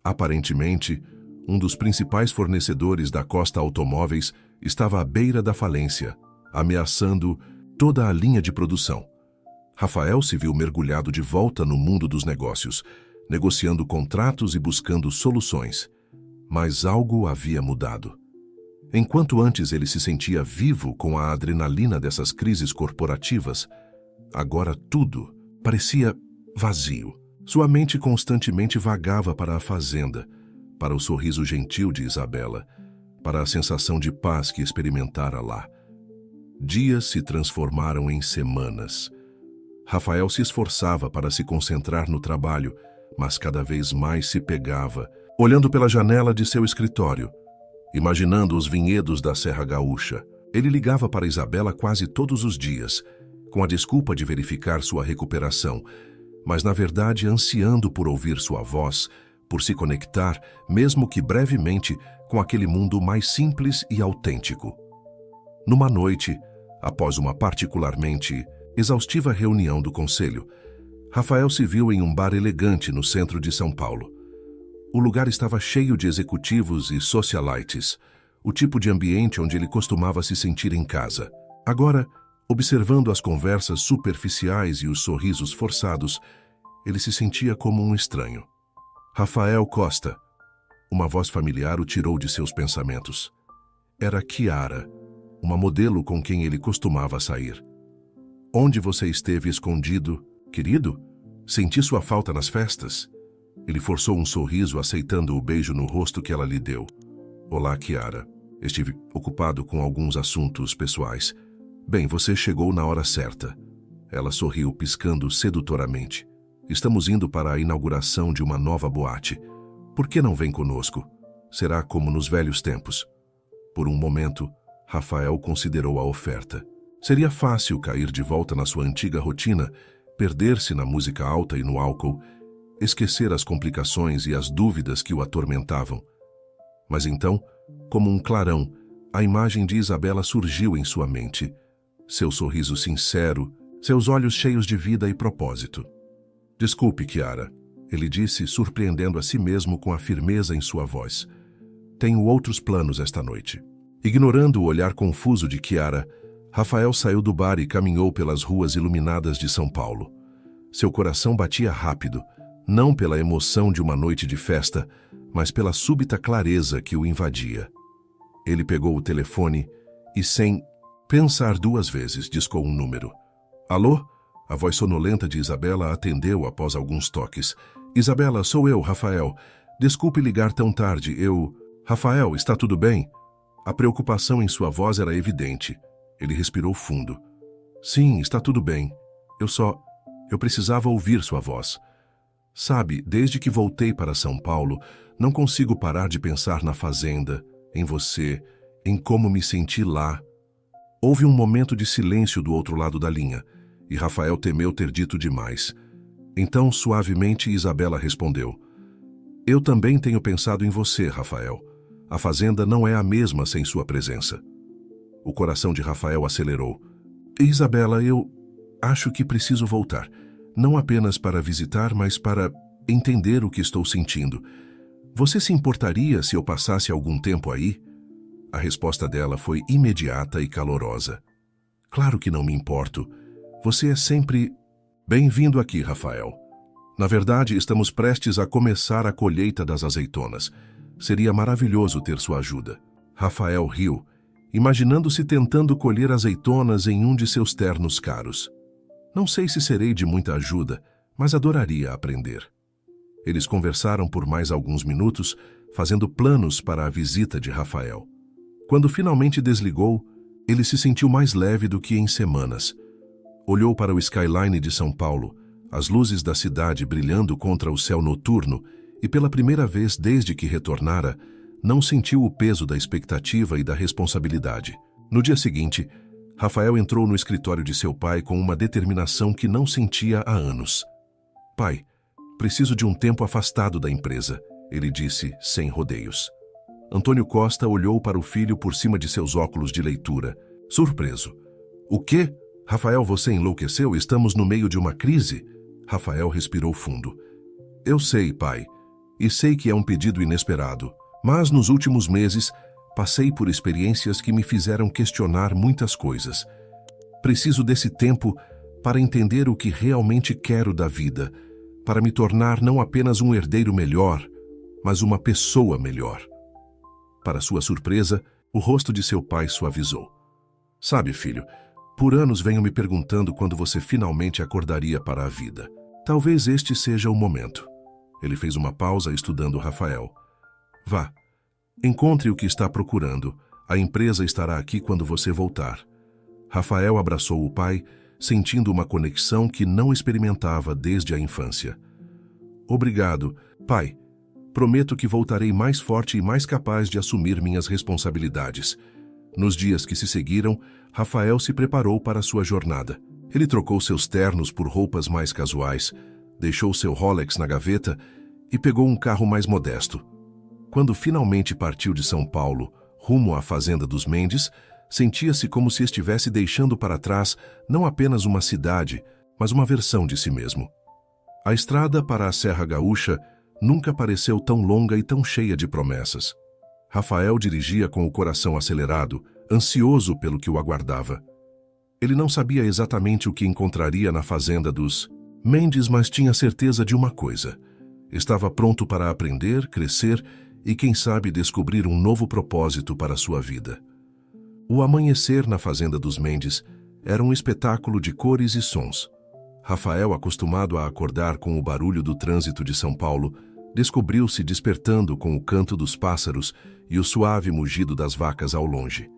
Aparentemente, um dos principais fornecedores da Costa Automóveis estava à beira da falência, ameaçando toda a linha de produção. Rafael se viu mergulhado de volta no mundo dos negócios, negociando contratos e buscando soluções. Mas algo havia mudado. Enquanto antes ele se sentia vivo com a adrenalina dessas crises corporativas, agora tudo parecia vazio. Sua mente constantemente vagava para a fazenda, para o sorriso gentil de Isabela, para a sensação de paz que experimentara lá. Dias se transformaram em semanas. Rafael se esforçava para se concentrar no trabalho, mas cada vez mais se pegava, olhando pela janela de seu escritório, imaginando os vinhedos da Serra Gaúcha. Ele ligava para Isabela quase todos os dias, com a desculpa de verificar sua recuperação, mas na verdade ansiando por ouvir sua voz, por se conectar, mesmo que brevemente, com aquele mundo mais simples e autêntico. Numa noite, após uma particularmente exaustiva reunião do conselho, Rafael se viu em um bar elegante no centro de São Paulo. O lugar estava cheio de executivos e socialites, o tipo de ambiente onde ele costumava se sentir em casa. Agora, observando as conversas superficiais e os sorrisos forçados, ele se sentia como um estranho. Rafael Costa. Uma voz familiar o tirou de seus pensamentos. Era Kiara, uma modelo com quem ele costumava sair. Onde você esteve escondido, querido? Senti sua falta nas festas? Ele forçou um sorriso, aceitando o beijo no rosto que ela lhe deu. Olá, Kiara. Estive ocupado com alguns assuntos pessoais. Bem, você chegou na hora certa. Ela sorriu, piscando sedutoramente. Estamos indo para a inauguração de uma nova boate. Por que não vem conosco? Será como nos velhos tempos. Por um momento, Rafael considerou a oferta. Seria fácil cair de volta na sua antiga rotina, perder-se na música alta e no álcool, esquecer as complicações e as dúvidas que o atormentavam. Mas então, como um clarão, a imagem de Isabela surgiu em sua mente. Seu sorriso sincero, seus olhos cheios de vida e propósito. Desculpe, Kiara, ele disse, surpreendendo a si mesmo com a firmeza em sua voz. Tenho outros planos esta noite. Ignorando o olhar confuso de Kiara, Rafael saiu do bar e caminhou pelas ruas iluminadas de São Paulo. Seu coração batia rápido, não pela emoção de uma noite de festa, mas pela súbita clareza que o invadia. Ele pegou o telefone e, sem pensar duas vezes, discou um número. Alô? A voz sonolenta de Isabela atendeu após alguns toques. Isabela, sou eu, Rafael. Desculpe ligar tão tarde, Rafael, está tudo bem? A preocupação em sua voz era evidente. Ele respirou fundo. Sim, está tudo bem. Eu precisava ouvir sua voz. Sabe, desde que voltei para São Paulo, não consigo parar de pensar na fazenda, em você, em como me senti lá. Houve um momento de silêncio do outro lado da linha, e Rafael temeu ter dito demais. Então, suavemente, Isabela respondeu. Eu também tenho pensado em você, Rafael. A fazenda não é a mesma sem sua presença. O coração de Rafael acelerou. Isabela, eu acho que preciso voltar. Não apenas para visitar, mas para entender o que estou sentindo. Você se importaria se eu passasse algum tempo aí? A resposta dela foi imediata e calorosa. Claro que não me importo. Você é sempre bem-vindo aqui, Rafael. Na verdade, estamos prestes a começar a colheita das azeitonas. Seria maravilhoso ter sua ajuda. Rafael riu, imaginando-se tentando colher azeitonas em um de seus ternos caros. Não sei se serei de muita ajuda, mas adoraria aprender. Eles conversaram por mais alguns minutos, fazendo planos para a visita de Rafael. Quando finalmente desligou, ele se sentiu mais leve do que em semanas. Olhou para o skyline de São Paulo, as luzes da cidade brilhando contra o céu noturno, e pela primeira vez desde que retornara, não sentiu o peso da expectativa e da responsabilidade. No dia seguinte, Rafael entrou no escritório de seu pai com uma determinação que não sentia há anos. Pai, preciso de um tempo afastado da empresa, ele disse, sem rodeios. Antônio Costa olhou para o filho por cima de seus óculos de leitura, surpreso. O quê? Rafael, você enlouqueceu? Estamos no meio de uma crise? Rafael respirou fundo. Eu sei, pai, e sei que é um pedido inesperado, mas nos últimos meses passei por experiências que me fizeram questionar muitas coisas. Preciso desse tempo para entender o que realmente quero da vida, para me tornar não apenas um herdeiro melhor, mas uma pessoa melhor. Para sua surpresa, o rosto de seu pai suavizou. Sabe, filho, Por anos venho me perguntando quando você finalmente acordaria para a vida. Talvez este seja o momento. Ele fez uma pausa estudando Rafael. Vá, encontre o que está procurando. A empresa estará aqui quando você voltar. Rafael abraçou o pai, sentindo uma conexão que não experimentava desde a infância. Obrigado, pai. Prometo que voltarei mais forte e mais capaz de assumir minhas responsabilidades. Nos dias que se seguiram, Rafael se preparou para sua jornada. Ele trocou seus ternos por roupas mais casuais, deixou seu Rolex na gaveta e pegou um carro mais modesto. Quando finalmente partiu de São Paulo, rumo à fazenda dos Mendes, sentia-se como se estivesse deixando para trás não apenas uma cidade, mas uma versão de si mesmo. A estrada para a Serra Gaúcha nunca pareceu tão longa e tão cheia de promessas. Rafael dirigia com o coração acelerado, ansioso pelo que o aguardava. Ele não sabia exatamente o que encontraria na fazenda dos Mendes, mas tinha certeza de uma coisa. Estava pronto para aprender, crescer e, quem sabe, descobrir um novo propósito para sua vida. O amanhecer na fazenda dos Mendes era um espetáculo de cores e sons. Rafael, acostumado a acordar com o barulho do trânsito de São Paulo, descobriu-se despertando com o canto dos pássaros e o suave mugido das vacas ao longe.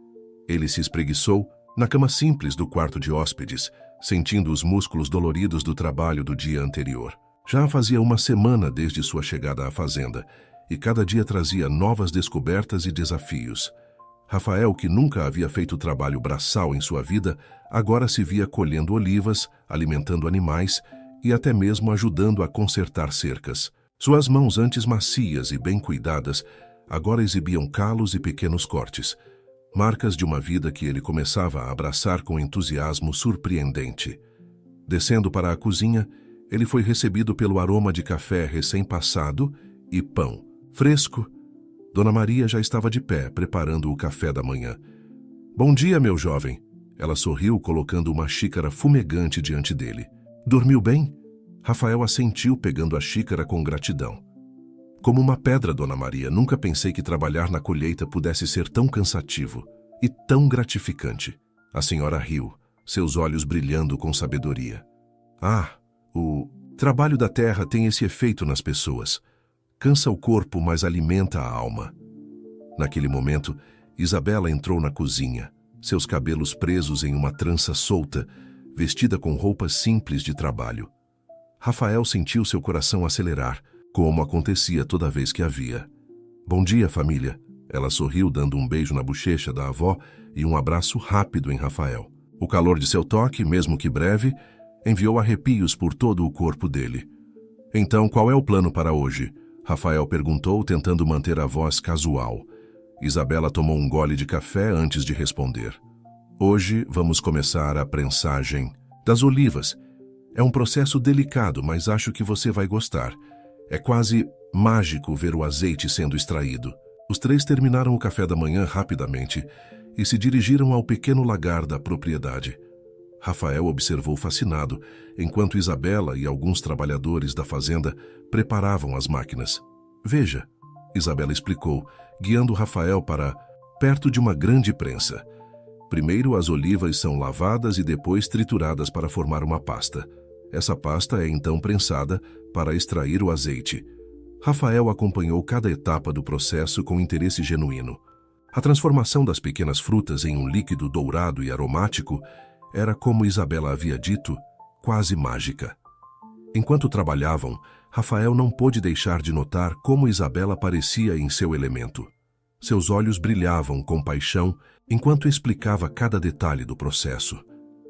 Ele se espreguiçou na cama simples do quarto de hóspedes, sentindo os músculos doloridos do trabalho do dia anterior. Já fazia uma semana desde sua chegada à fazenda, e cada dia trazia novas descobertas e desafios. Rafael, que nunca havia feito trabalho braçal em sua vida, agora se via colhendo olivas, alimentando animais e até mesmo ajudando a consertar cercas. Suas mãos, antes macias e bem cuidadas, agora exibiam calos e pequenos cortes, marcas de uma vida que ele começava a abraçar com entusiasmo surpreendente. Descendo para a cozinha, ele foi recebido pelo aroma de café recém-passado e pão fresco. Dona Maria já estava de pé, preparando o café da manhã. Bom dia, meu jovem. Ela sorriu, colocando uma xícara fumegante diante dele. Dormiu bem? Rafael assentiu, pegando a xícara com gratidão. Como uma pedra, Dona Maria, nunca pensei que trabalhar na colheita pudesse ser tão cansativo e tão gratificante. A senhora riu, seus olhos brilhando com sabedoria. O trabalho da terra tem esse efeito nas pessoas. Cansa o corpo, mas alimenta a alma. Naquele momento, Isabela entrou na cozinha, seus cabelos presos em uma trança solta, vestida com roupas simples de trabalho. Rafael sentiu seu coração acelerar, como acontecia toda vez que a via. Bom dia, família. Ela sorriu, dando um beijo na bochecha da avó e um abraço rápido em Rafael. O calor de seu toque, mesmo que breve, enviou arrepios por todo o corpo dele. Então, qual é o plano para hoje? Rafael perguntou, tentando manter a voz casual. Isabela tomou um gole de café antes de responder. Hoje vamos começar a prensagem das olivas. É um processo delicado, mas acho que você vai gostar. É quase mágico ver o azeite sendo extraído. Os três terminaram o café da manhã rapidamente e se dirigiram ao pequeno lagar da propriedade. Rafael observou fascinado, enquanto Isabela e alguns trabalhadores da fazenda preparavam as máquinas. Veja, Isabela explicou, guiando Rafael para perto de uma grande prensa. Primeiro as olivas são lavadas e depois trituradas para formar uma pasta. Essa pasta é então prensada para extrair o azeite. Rafael acompanhou cada etapa do processo com interesse genuíno. A transformação das pequenas frutas em um líquido dourado e aromático era, como Isabela havia dito, quase mágica. Enquanto trabalhavam, Rafael não pôde deixar de notar como Isabela parecia em seu elemento. Seus olhos brilhavam com paixão enquanto explicava cada detalhe do processo.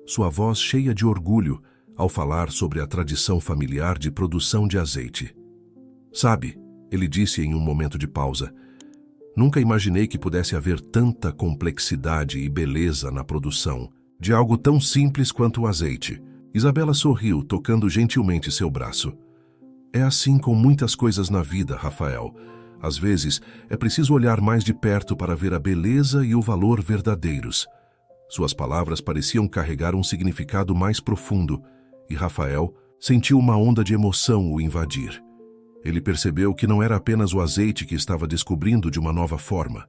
Sua voz cheia de orgulho ao falar sobre a tradição familiar de produção de azeite. Sabe, ele disse em um momento de pausa, nunca imaginei que pudesse haver tanta complexidade e beleza na produção de algo tão simples quanto o azeite. Isabela sorriu, tocando gentilmente seu braço. É assim com muitas coisas na vida, Rafael. Às vezes, é preciso olhar mais de perto para ver a beleza e o valor verdadeiros. Suas palavras pareciam carregar um significado mais profundo, e Rafael sentiu uma onda de emoção o invadir. Ele percebeu que não era apenas o azeite que estava descobrindo de uma nova forma.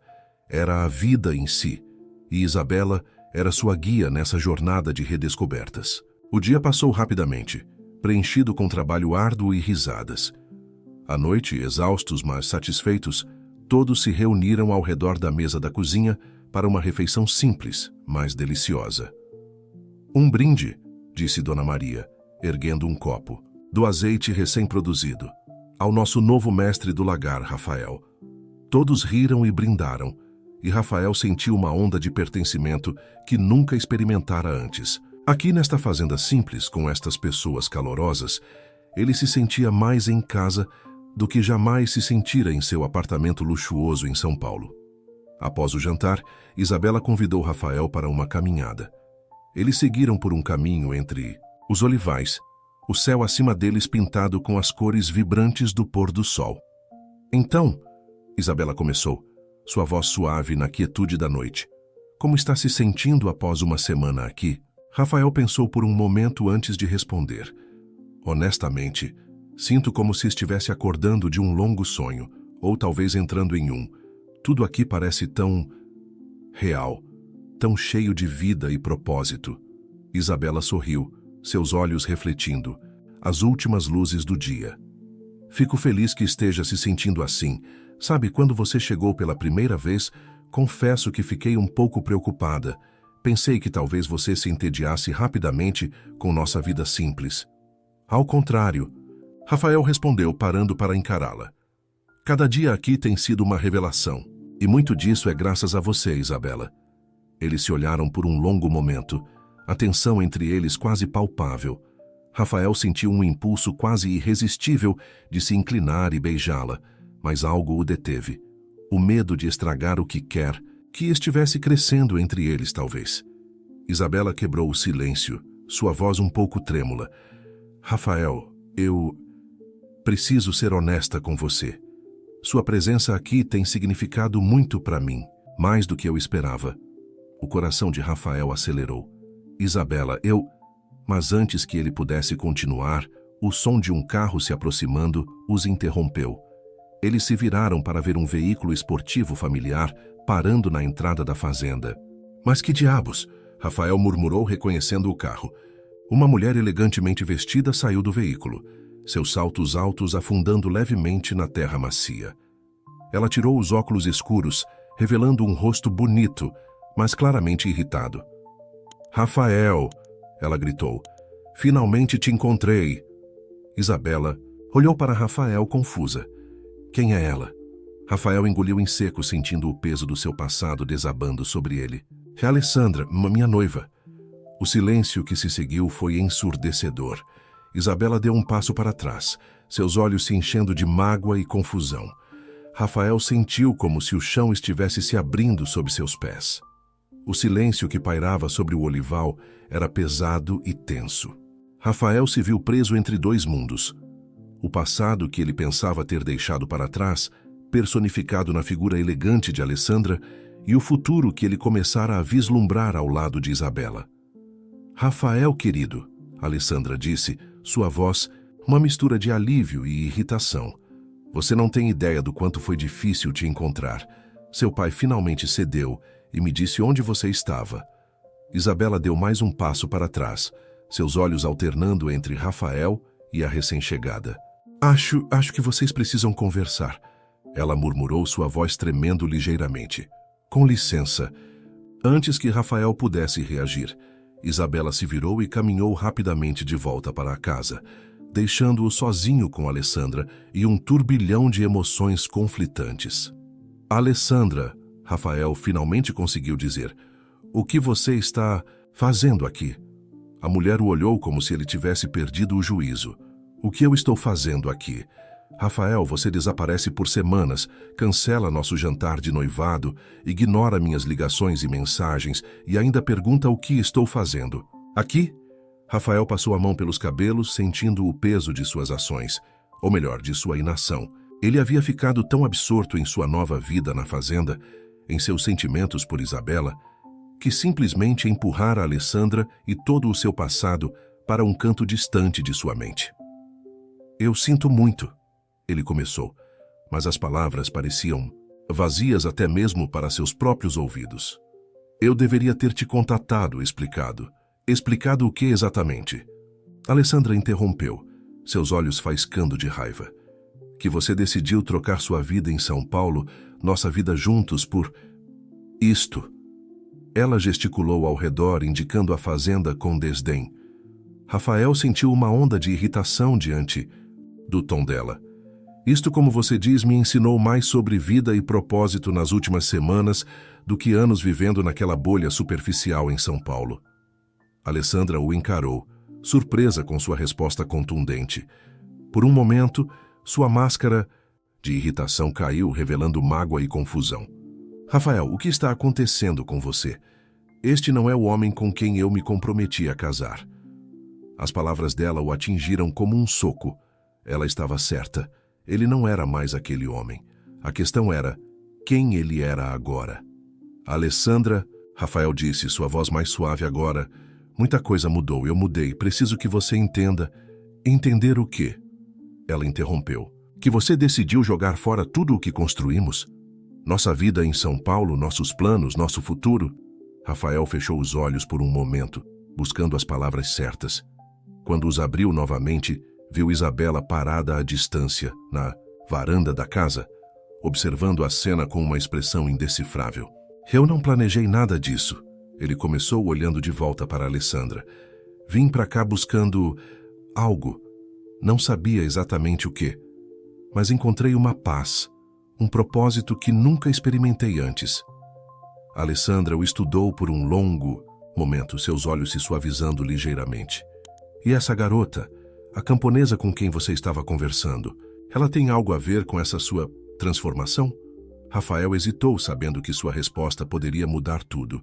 Era a vida em si, e Isabela Era sua guia nessa jornada de redescobertas. O dia passou rapidamente, preenchido com trabalho árduo e risadas. À noite, exaustos mas satisfeitos, todos se reuniram ao redor da mesa da cozinha para uma refeição simples, mas deliciosa. Um brinde, disse Dona Maria, erguendo um copo, do azeite recém-produzido, ao nosso novo mestre do lagar, Rafael. Todos riram e brindaram, e Rafael sentiu uma onda de pertencimento que nunca experimentara antes. Aqui nesta fazenda simples, com estas pessoas calorosas, ele se sentia mais em casa do que jamais se sentira em seu apartamento luxuoso em São Paulo. Após o jantar, Isabela convidou Rafael para uma caminhada. Eles seguiram por um caminho entre os olivais, o céu acima deles pintado com as cores vibrantes do pôr do sol. Então, Isabela começou, sua voz suave na quietude da noite. Como está se sentindo após uma semana aqui? Rafael pensou por um momento antes de responder. Honestamente, sinto como se estivesse acordando de um longo sonho, ou talvez entrando em um. Tudo aqui parece tão real, tão cheio de vida e propósito. Isabela sorriu, seus olhos refletindo as últimas luzes do dia. Fico feliz que esteja se sentindo assim. Sabe, quando você chegou pela primeira vez, confesso que fiquei um pouco preocupada. Pensei que talvez você se entediasse rapidamente com nossa vida simples. Ao contrário, Rafael respondeu, parando para encará-la. Cada dia aqui tem sido uma revelação, e muito disso é graças a você, Isabela. Eles se olharam por um longo momento, a tensão entre eles quase palpável. Rafael sentiu um impulso quase irresistível de se inclinar e beijá-la, mas algo o deteve. O medo de estragar o que quer, que estivesse crescendo entre eles, talvez. Isabela quebrou o silêncio, sua voz um pouco trêmula. Rafael, eu preciso ser honesta com você. Sua presença aqui tem significado muito para mim, mais do que eu esperava. O coração de Rafael acelerou. Isabela, Mas antes que ele pudesse continuar, o som de um carro se aproximando os interrompeu. Eles se viraram para ver um veículo esportivo familiar parando na entrada da fazenda. Mas que diabos? Rafael murmurou, reconhecendo o carro. Uma mulher elegantemente vestida saiu do veículo, seus saltos altos afundando levemente na terra macia. Ela tirou os óculos escuros, revelando um rosto bonito, mas claramente irritado. Rafael, ela gritou, finalmente te encontrei. Isabela olhou para Rafael confusa. Quem é ela? Rafael engoliu em seco, sentindo o peso do seu passado desabando sobre ele. É Alessandra, minha noiva. O silêncio que se seguiu foi ensurdecedor. Isabela deu um passo para trás, seus olhos se enchendo de mágoa e confusão. Rafael sentiu como se o chão estivesse se abrindo sob seus pés. O silêncio que pairava sobre o olival era pesado e tenso. Rafael se viu preso entre dois mundos. O passado que ele pensava ter deixado para trás, personificado na figura elegante de Alessandra, e o futuro que ele começara a vislumbrar ao lado de Isabela. Rafael, querido, Alessandra disse, sua voz uma mistura de alívio e irritação. Você não tem ideia do quanto foi difícil te encontrar. Seu pai finalmente cedeu e me disse onde você estava. Isabela deu mais um passo para trás, seus olhos alternando entre Rafael e a recém-chegada. Acho que vocês precisam conversar. Ela murmurou, sua voz tremendo ligeiramente. Com licença. Antes que Rafael pudesse reagir, Isabela se virou e caminhou rapidamente de volta para a casa, deixando-o sozinho com Alessandra e um turbilhão de emoções conflitantes. Alessandra, Rafael finalmente conseguiu dizer, o que você está fazendo aqui? A mulher o olhou como se ele tivesse perdido o juízo. O que eu estou fazendo aqui? Rafael, você desaparece por semanas, cancela nosso jantar de noivado, ignora minhas ligações e mensagens e ainda pergunta o que estou fazendo. Aqui? Rafael passou a mão pelos cabelos, sentindo o peso de suas ações, ou melhor, de sua inação. Ele havia ficado tão absorto em sua nova vida na fazenda, em seus sentimentos por Isabela, que simplesmente empurrara Alessandra e todo o seu passado para um canto distante de sua mente. Eu sinto muito, ele começou, mas as palavras pareciam vazias até mesmo para seus próprios ouvidos. Eu deveria ter te contatado, explicado. Explicado o que exatamente? Alessandra interrompeu, seus olhos faiscando de raiva. Que você decidiu trocar sua vida em São Paulo, nossa vida juntos, por isto. Ela gesticulou ao redor, indicando a fazenda com desdém. Rafael sentiu uma onda de irritação diante do tom dela. Isto, como você diz, me ensinou mais sobre vida e propósito nas últimas semanas do que anos vivendo naquela bolha superficial em São Paulo. Alessandra o encarou, surpresa com sua resposta contundente. Por um momento, sua máscara de irritação caiu, revelando mágoa e confusão. Rafael, o que está acontecendo com você? Este não é o homem com quem eu me comprometi a casar. As palavras dela o atingiram como um soco. Ela estava certa. Ele não era mais aquele homem. A questão era quem ele era agora. Alessandra, Rafael disse, sua voz mais suave agora. Muita coisa mudou, eu mudei. Preciso que você entenda. Entender o quê? Ela interrompeu. Que você decidiu jogar fora tudo o que construímos? Nossa vida em São Paulo, nossos planos, nosso futuro? Rafael fechou os olhos por um momento, buscando as palavras certas. Quando os abriu novamente, viu Isabela parada à distância, na varanda da casa, observando a cena com uma expressão indecifrável. Eu não planejei nada disso. Ele começou olhando de volta para Alessandra. Vim para cá buscando algo. Não sabia exatamente o quê, mas encontrei uma paz, um propósito que nunca experimentei antes. Alessandra o estudou por um longo momento, seus olhos se suavizando ligeiramente. E essa garota, a camponesa com quem você estava conversando, ela tem algo a ver com essa sua transformação? Rafael hesitou, sabendo que sua resposta poderia mudar tudo.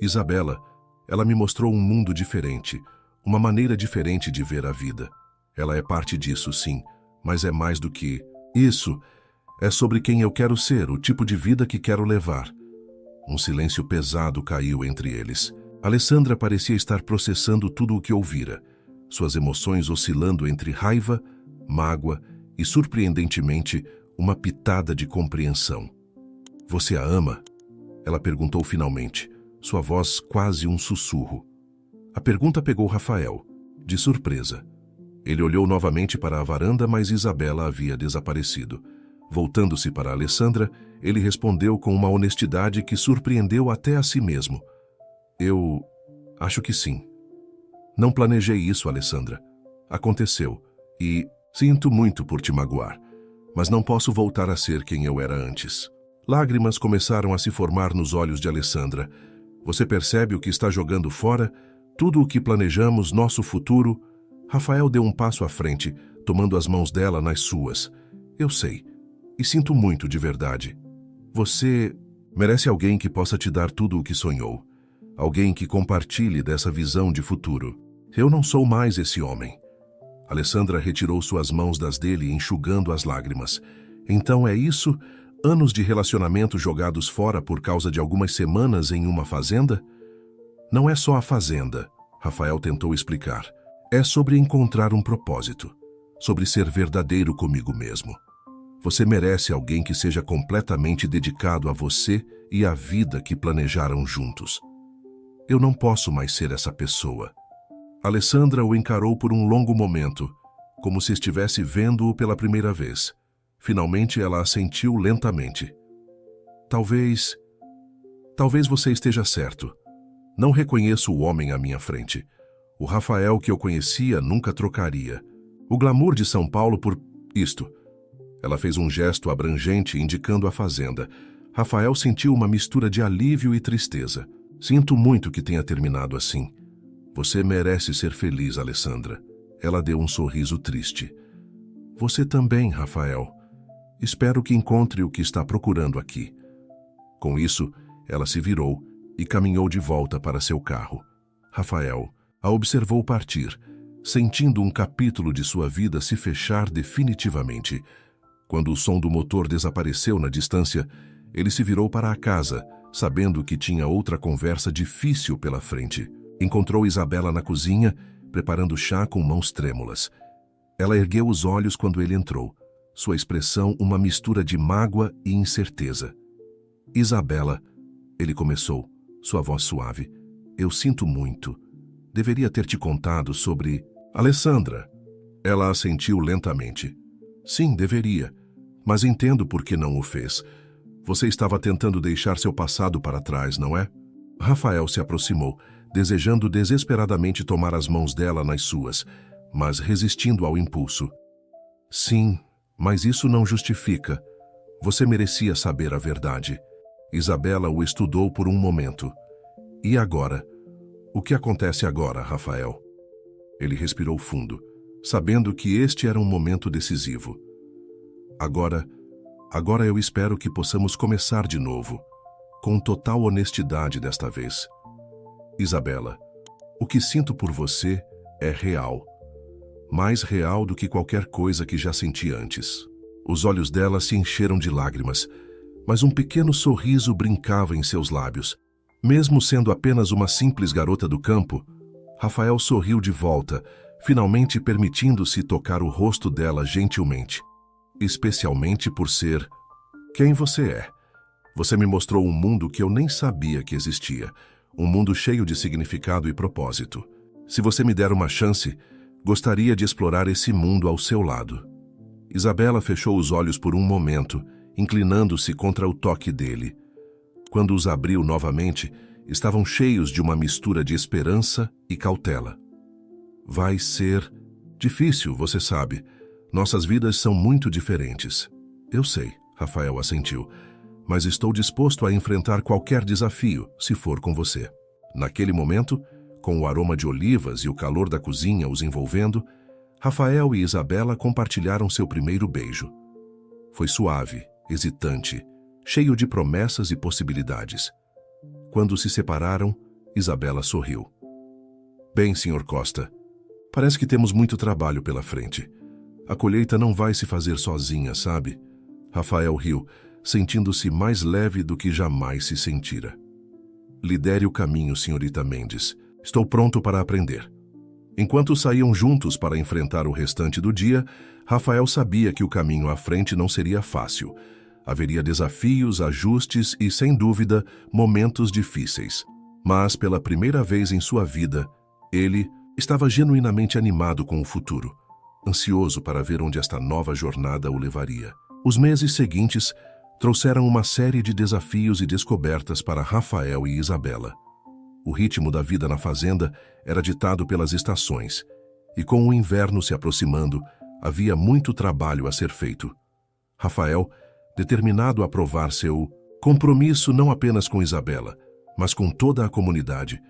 Isabela, ela me mostrou um mundo diferente, uma maneira diferente de ver a vida. Ela é parte disso, sim, mas é mais do que isso. É sobre quem eu quero ser, o tipo de vida que quero levar. Um silêncio pesado caiu entre eles. Alessandra parecia estar processando tudo o que ouvira, suas emoções oscilando entre raiva, mágoa e, surpreendentemente, uma pitada de compreensão. Você a ama? Ela perguntou finalmente, sua voz quase um sussurro. A pergunta pegou Rafael, de surpresa. Ele olhou novamente para a varanda, mas Isabela havia desaparecido. Voltando-se para Alessandra, ele respondeu com uma honestidade que surpreendeu até a si mesmo. Eu acho que sim. Não planejei isso, Alessandra. Aconteceu, e sinto muito por te magoar, mas não posso voltar a ser quem eu era antes. Lágrimas começaram a se formar nos olhos de Alessandra. Você percebe o que está jogando fora? Tudo o que planejamos, nosso futuro? Rafael deu um passo à frente, tomando as mãos dela nas suas. Eu sei, e sinto muito de verdade. Você merece alguém que possa te dar tudo o que sonhou. Alguém que compartilhe dessa visão de futuro. Eu não sou mais esse homem. Alessandra retirou suas mãos das dele, enxugando as lágrimas. Então é isso? Anos de relacionamento jogados fora por causa de algumas semanas em uma fazenda? Não é só a fazenda, Rafael tentou explicar. É sobre encontrar um propósito, sobre ser verdadeiro comigo mesmo. Você merece alguém que seja completamente dedicado a você e à vida que planejaram juntos. Eu não posso mais ser essa pessoa. Alessandra o encarou por um longo momento, como se estivesse vendo-o pela primeira vez. Finalmente ela assentiu lentamente. Talvez você esteja certo. Não reconheço o homem à minha frente. O Rafael que eu conhecia nunca trocaria. O glamour de São Paulo por isto. Ela fez um gesto abrangente indicando a fazenda. Rafael sentiu uma mistura de alívio e tristeza. Sinto muito que tenha terminado assim. Você merece ser feliz, Alessandra. Ela deu um sorriso triste. Você também, Rafael. Espero que encontre o que está procurando aqui. Com isso, ela se virou e caminhou de volta para seu carro. Rafael a observou partir, sentindo um capítulo de sua vida se fechar definitivamente. Quando o som do motor desapareceu na distância, ele se virou para a casa, sabendo que tinha outra conversa difícil pela frente. Encontrou Isabela na cozinha, preparando chá com mãos trêmulas. Ela ergueu os olhos quando ele entrou, sua expressão uma mistura de mágoa e incerteza. Isabela, ele começou, sua voz suave. Eu sinto muito. Deveria ter te contado sobre... Alessandra. Ela assentiu lentamente. Sim, deveria. Mas entendo por que não o fez. Você estava tentando deixar seu passado para trás, não é? Rafael se aproximou, desejando desesperadamente tomar as mãos dela nas suas, mas resistindo ao impulso. Sim, mas isso não justifica. Você merecia saber a verdade. Isabela o estudou por um momento. E agora? O que acontece agora, Rafael? Ele respirou fundo, sabendo que este era um momento decisivo. Agora eu espero que possamos começar de novo, com total honestidade desta vez. Isabela, o que sinto por você é real. Mais real do que qualquer coisa que já senti antes. Os olhos dela se encheram de lágrimas, mas um pequeno sorriso brincava em seus lábios. Mesmo sendo apenas uma simples garota do campo, Rafael sorriu de volta, finalmente permitindo-se tocar o rosto dela gentilmente. Especialmente por ser quem você é. Você me mostrou um mundo que eu nem sabia que existia, um mundo cheio de significado e propósito. Se você me der uma chance, gostaria de explorar esse mundo ao seu lado. Isabela fechou os olhos por um momento, inclinando-se contra o toque dele. Quando os abriu novamente, estavam cheios de uma mistura de esperança e cautela. Vai ser difícil, você sabe. Nossas vidas são muito diferentes. Eu sei, Rafael assentiu, mas estou disposto a enfrentar qualquer desafio, se for com você. Naquele momento, com o aroma de olivas e o calor da cozinha os envolvendo, Rafael e Isabela compartilharam seu primeiro beijo. Foi suave, hesitante, cheio de promessas e possibilidades. Quando se separaram, Isabela sorriu. Bem, Sr. Costa, parece que temos muito trabalho pela frente. A colheita não vai se fazer sozinha, sabe? Rafael riu, sentindo-se mais leve do que jamais se sentira. Lidere o caminho, senhorita Mendes. Estou pronto para aprender. Enquanto saíam juntos para enfrentar o restante do dia, Rafael sabia que o caminho à frente não seria fácil. Haveria desafios, ajustes e, sem dúvida, momentos difíceis. Mas, pela primeira vez em sua vida, ele estava genuinamente animado com o futuro, ansioso para ver onde esta nova jornada o levaria. Os meses seguintes trouxeram uma série de desafios e descobertas para Rafael e Isabela. O ritmo da vida na fazenda era ditado pelas estações, e com o inverno se aproximando, havia muito trabalho a ser feito. Rafael, determinado a provar seu compromisso não apenas com Isabela, mas com toda a comunidade,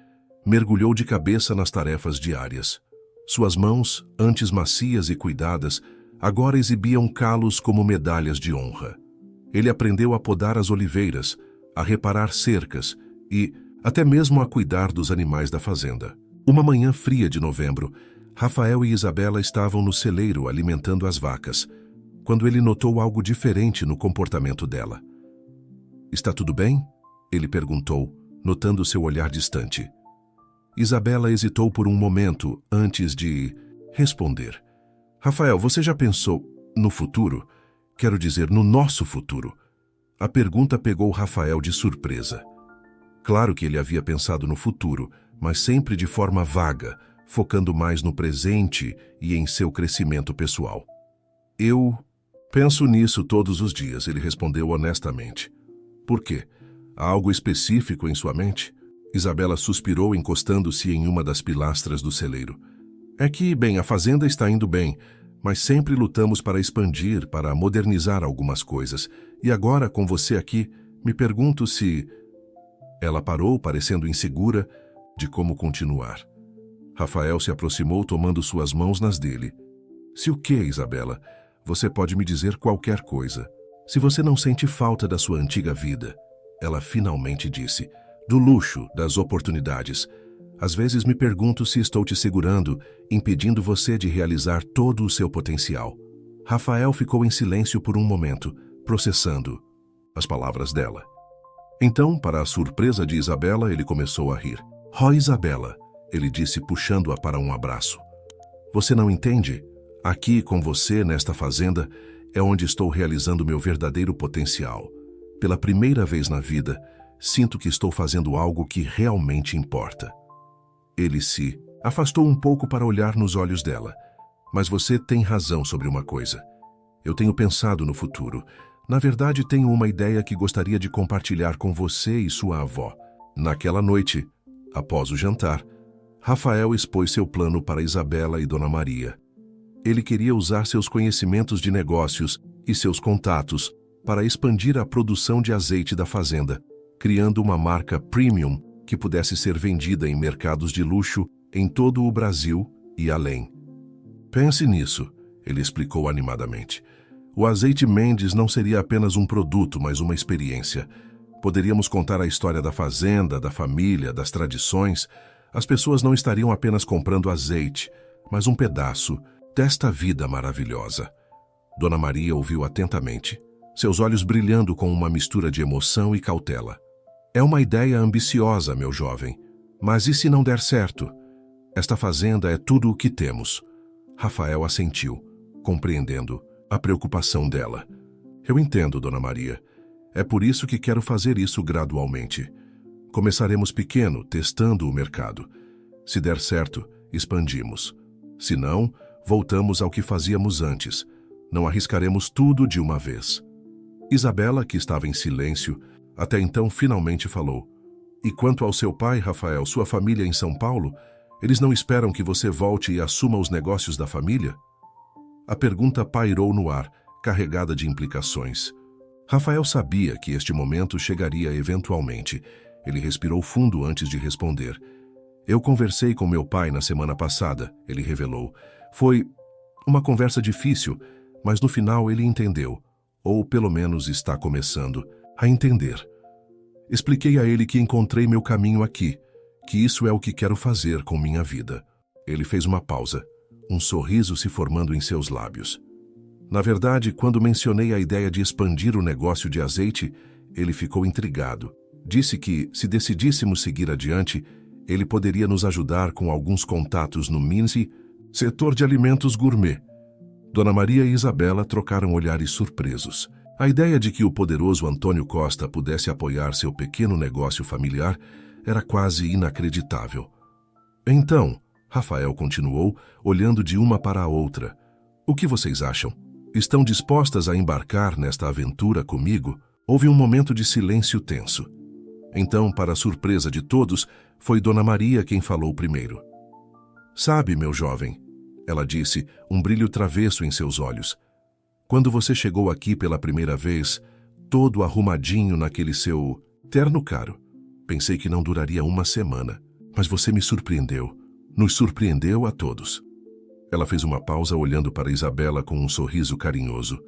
mergulhou de cabeça nas tarefas diárias. Suas mãos, antes macias e cuidadas, agora exibiam calos como medalhas de honra. Ele aprendeu a podar as oliveiras, a reparar cercas e até mesmo a cuidar dos animais da fazenda. Uma manhã fria de novembro, Rafael e Isabela estavam no celeiro alimentando as vacas, quando ele notou algo diferente no comportamento dela. Está tudo bem? Ele perguntou, notando seu olhar distante. Isabela hesitou por um momento antes de responder. Rafael, você já pensou no futuro? Quero dizer, no nosso futuro. A pergunta pegou Rafael de surpresa. Claro que ele havia pensado no futuro, mas sempre de forma vaga, focando mais no presente e em seu crescimento pessoal. Eu penso nisso todos os dias, ele respondeu honestamente. Por quê? Há algo específico em sua mente? Isabela suspirou, encostando-se em uma das pilastras do celeiro. É que, bem, a fazenda está indo bem, mas sempre lutamos para expandir, para modernizar algumas coisas. E agora, com você aqui, me pergunto se... Ela parou, parecendo insegura de como continuar. Rafael se aproximou, tomando suas mãos nas dele. Se o quê, Isabela? Você pode me dizer qualquer coisa. Se você não sente falta da sua antiga vida, ela finalmente disse, do luxo, das oportunidades. Às vezes me pergunto se estou te segurando, impedindo você de realizar todo o seu potencial. Rafael ficou em silêncio por um momento, processando as palavras dela. Então, para a surpresa de Isabela, ele começou a rir. Oh, Isabela, ele disse, puxando-a para um abraço. Você não entende? Aqui, com você, nesta fazenda, é onde estou realizando meu verdadeiro potencial. Pela primeira vez na vida, sinto que estou fazendo algo que realmente importa. Ele se afastou um pouco para olhar nos olhos dela. Mas você tem razão sobre uma coisa. Eu tenho pensado no futuro. Na verdade, tenho uma ideia que gostaria de compartilhar com você e sua avó. Naquela noite, após o jantar, Rafael expôs seu plano para Isabela e Dona Maria. Ele queria usar seus conhecimentos de negócios e seus contatos para expandir a produção de azeite da fazenda, criando uma marca premium que pudesse ser vendida em mercados de luxo em todo o Brasil e além. Pense nisso, ele explicou animadamente. O azeite Mendes não seria apenas um produto, mas uma experiência. Poderíamos contar a história da fazenda, da família, das tradições. As pessoas não estariam apenas comprando azeite, mas um pedaço desta vida maravilhosa. Dona Maria ouviu atentamente, seus olhos brilhando com uma mistura de emoção e cautela. É uma ideia ambiciosa, meu jovem, mas e se não der certo? Esta fazenda é tudo o que temos. Rafael assentiu, compreendendo a preocupação dela. Eu entendo, Dona Maria. É por isso que quero fazer isso gradualmente. Começaremos pequeno, testando o mercado. Se der certo, expandimos. Se não, voltamos ao que fazíamos antes. Não arriscaremos tudo de uma vez. Isabela, que estava em silêncio, até então finalmente falou. E quanto ao seu pai, Rafael, sua família em São Paulo, eles não esperam que você volte e assuma os negócios da família? A pergunta pairou no ar, carregada de implicações. Rafael sabia que este momento chegaria eventualmente. Ele respirou fundo antes de responder. Eu conversei com meu pai na semana passada, ele revelou. Foi uma conversa difícil, mas no final ele entendeu, ou pelo menos está começando a entender. Expliquei a ele que encontrei meu caminho aqui, que isso é o que quero fazer com minha vida. Ele fez uma pausa, um sorriso se formando em seus lábios. Na verdade, quando mencionei a ideia de expandir o negócio de azeite, ele ficou intrigado. Disse que, se decidíssemos seguir adiante, ele poderia nos ajudar com alguns contatos no MINSI, setor de alimentos gourmet. Dona Maria e Isabela trocaram olhares surpresos. A ideia de que o poderoso Antônio Costa pudesse apoiar seu pequeno negócio familiar era quase inacreditável. Então, Rafael continuou, olhando de uma para a outra. O que vocês acham? Estão dispostas a embarcar nesta aventura comigo? Houve um momento de silêncio tenso. Então, para a surpresa de todos, foi Dona Maria quem falou primeiro. Sabe, meu jovem, ela disse, um brilho travesso em seus olhos. Quando você chegou aqui pela primeira vez, todo arrumadinho naquele seu terno caro, pensei que não duraria uma semana, mas você me surpreendeu. Nos surpreendeu a todos. Ela fez uma pausa olhando para Isabela com um sorriso carinhoso.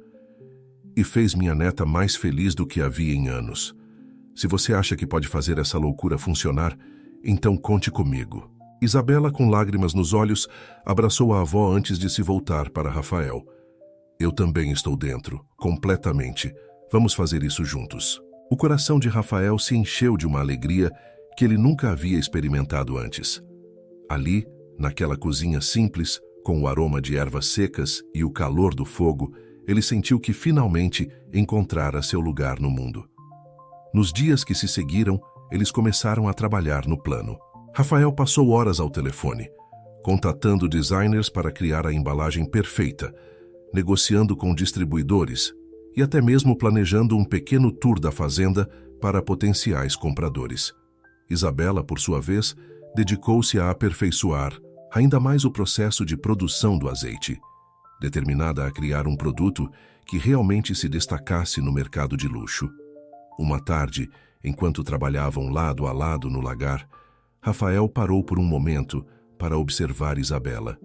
E fez minha neta mais feliz do que havia em anos. Se você acha que pode fazer essa loucura funcionar, então conte comigo. Isabela, com lágrimas nos olhos, abraçou a avó antes de se voltar para Rafael. Eu também estou dentro, completamente. Vamos fazer isso juntos. O coração de Rafael se encheu de uma alegria que ele nunca havia experimentado antes. Ali, naquela cozinha simples, com o aroma de ervas secas e o calor do fogo, ele sentiu que finalmente encontrara seu lugar no mundo. Nos dias que se seguiram, eles começaram a trabalhar no plano. Rafael passou horas ao telefone, contatando designers para criar a embalagem perfeita, negociando com distribuidores e até mesmo planejando um pequeno tour da fazenda para potenciais compradores. Isabela, por sua vez, dedicou-se a aperfeiçoar ainda mais o processo de produção do azeite, determinada a criar um produto que realmente se destacasse no mercado de luxo. Uma tarde, enquanto trabalhavam lado a lado no lagar, Rafael parou por um momento para observar Isabela.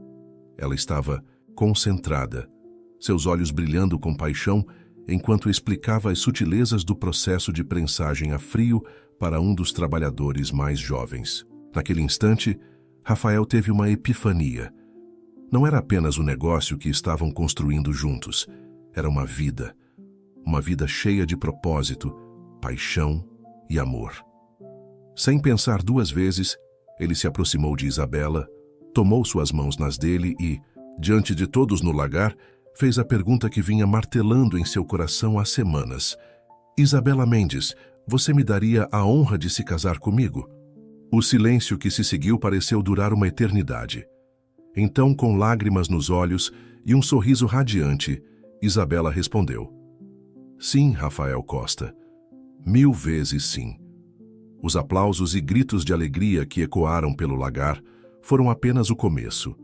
Ela estava concentrada, seus olhos brilhando com paixão, enquanto explicava as sutilezas do processo de prensagem a frio para um dos trabalhadores mais jovens. Naquele instante, Rafael teve uma epifania. Não era apenas o negócio que estavam construindo juntos, era uma vida cheia de propósito, paixão e amor. Sem pensar duas vezes, ele se aproximou de Isabela, tomou suas mãos nas dele e, diante de todos no lagar, fez a pergunta que vinha martelando em seu coração há semanas. Isabela Mendes, você me daria a honra de se casar comigo? O silêncio que se seguiu pareceu durar uma eternidade. Então, com lágrimas nos olhos e um sorriso radiante, Isabela respondeu: Sim, Rafael Costa. 1000 vezes sim. Os aplausos e gritos de alegria que ecoaram pelo lagar foram apenas o começo.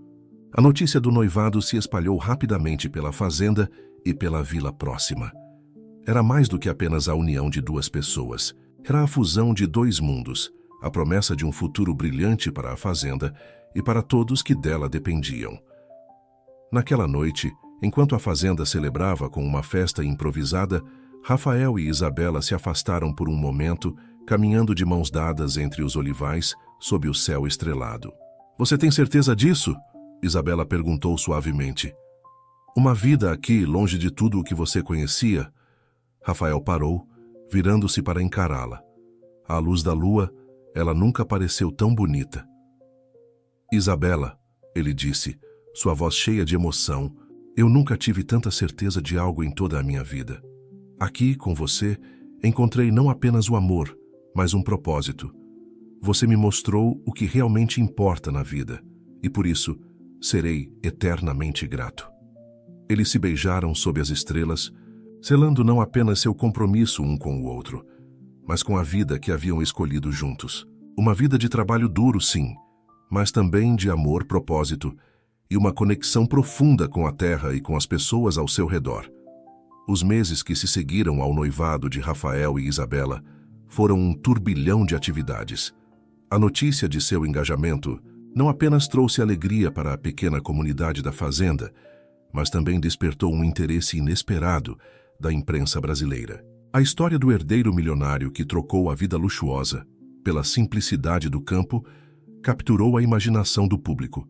A notícia do noivado se espalhou rapidamente pela fazenda e pela vila próxima. Era mais do que apenas a união de duas pessoas. Era a fusão de dois mundos, a promessa de um futuro brilhante para a fazenda e para todos que dela dependiam. Naquela noite, enquanto a fazenda celebrava com uma festa improvisada, Rafael e Isabela se afastaram por um momento, caminhando de mãos dadas entre os olivais, sob o céu estrelado. Você tem certeza disso? Isabela perguntou suavemente. Uma vida aqui, longe de tudo o que você conhecia? Rafael parou, virando-se para encará-la. À luz da lua, ela nunca pareceu tão bonita. Isabela, ele disse, sua voz cheia de emoção, eu nunca tive tanta certeza de algo em toda a minha vida. Aqui, com você, encontrei não apenas o amor, mas um propósito. Você me mostrou o que realmente importa na vida, e por isso, serei eternamente grato. Eles se beijaram sob as estrelas, selando não apenas seu compromisso um com o outro, mas com a vida que haviam escolhido juntos. Uma vida de trabalho duro, sim, mas também de amor, propósito e uma conexão profunda com a terra e com as pessoas ao seu redor. Os meses que se seguiram ao noivado de Rafael e Isabela foram um turbilhão de atividades. A notícia de seu engajamento não apenas trouxe alegria para a pequena comunidade da fazenda, mas também despertou um interesse inesperado da imprensa brasileira. A história do herdeiro milionário que trocou a vida luxuosa pela simplicidade do campo capturou a imaginação do público.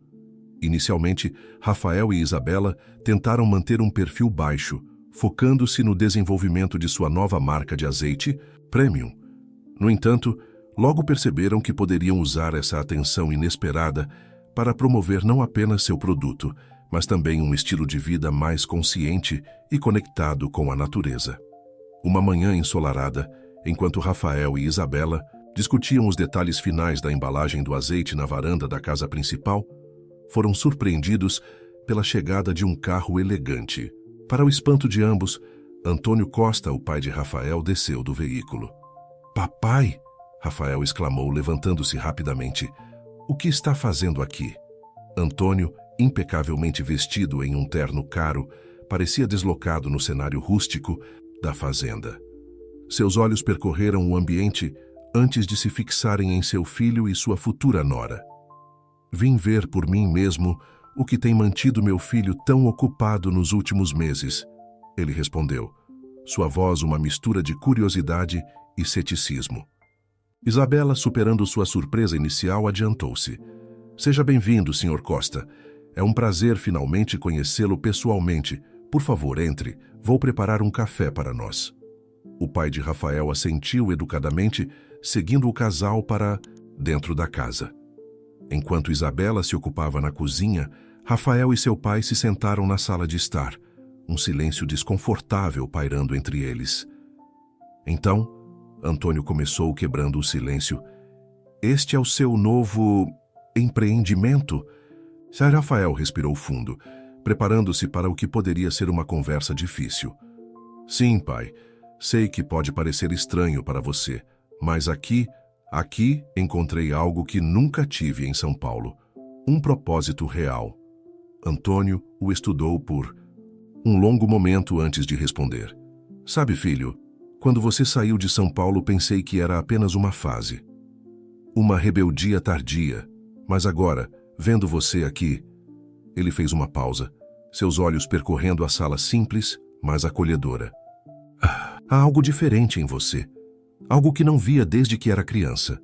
Inicialmente, Rafael e Isabela tentaram manter um perfil baixo, focando-se no desenvolvimento de sua nova marca de azeite, Premium. No entanto, logo perceberam que poderiam usar essa atenção inesperada para promover não apenas seu produto, mas também um estilo de vida mais consciente e conectado com a natureza. Uma manhã ensolarada, enquanto Rafael e Isabela discutiam os detalhes finais da embalagem do azeite na varanda da casa principal, foram surpreendidos pela chegada de um carro elegante. Para o espanto de ambos, Antônio Costa, o pai de Rafael, desceu do veículo. "Papai!" Rafael exclamou, levantando-se rapidamente. "O que está fazendo aqui?" Antônio, impecavelmente vestido em um terno caro, parecia deslocado no cenário rústico da fazenda. Seus olhos percorreram o ambiente antes de se fixarem em seu filho e sua futura nora. "Vim ver por mim mesmo o que tem mantido meu filho tão ocupado nos últimos meses", ele respondeu, sua voz uma mistura de curiosidade e ceticismo. Isabela, superando sua surpresa inicial, adiantou-se. "Seja bem-vindo, Sr. Costa. É um prazer finalmente conhecê-lo pessoalmente. Por favor, entre. Vou preparar um café para nós." O pai de Rafael assentiu educadamente, seguindo o casal para dentro da casa. Enquanto Isabela se ocupava na cozinha, Rafael e seu pai se sentaram na sala de estar, um silêncio desconfortável pairando entre eles. Então, Antônio começou quebrando o silêncio. "Este é o seu novo empreendimento?" Sr. Rafael respirou fundo, preparando-se para o que poderia ser uma conversa difícil. "Sim, pai. Sei que pode parecer estranho para você, mas aqui encontrei algo que nunca tive em São Paulo. Um propósito real." Antônio o estudou por um longo momento antes de responder. "Sabe, filho, quando você saiu de São Paulo pensei que era apenas uma fase. Uma rebeldia tardia. Mas agora, vendo você aqui..." Ele fez uma pausa, seus olhos percorrendo a sala simples, mas acolhedora. "Há algo diferente em você. Algo que não via desde que era criança."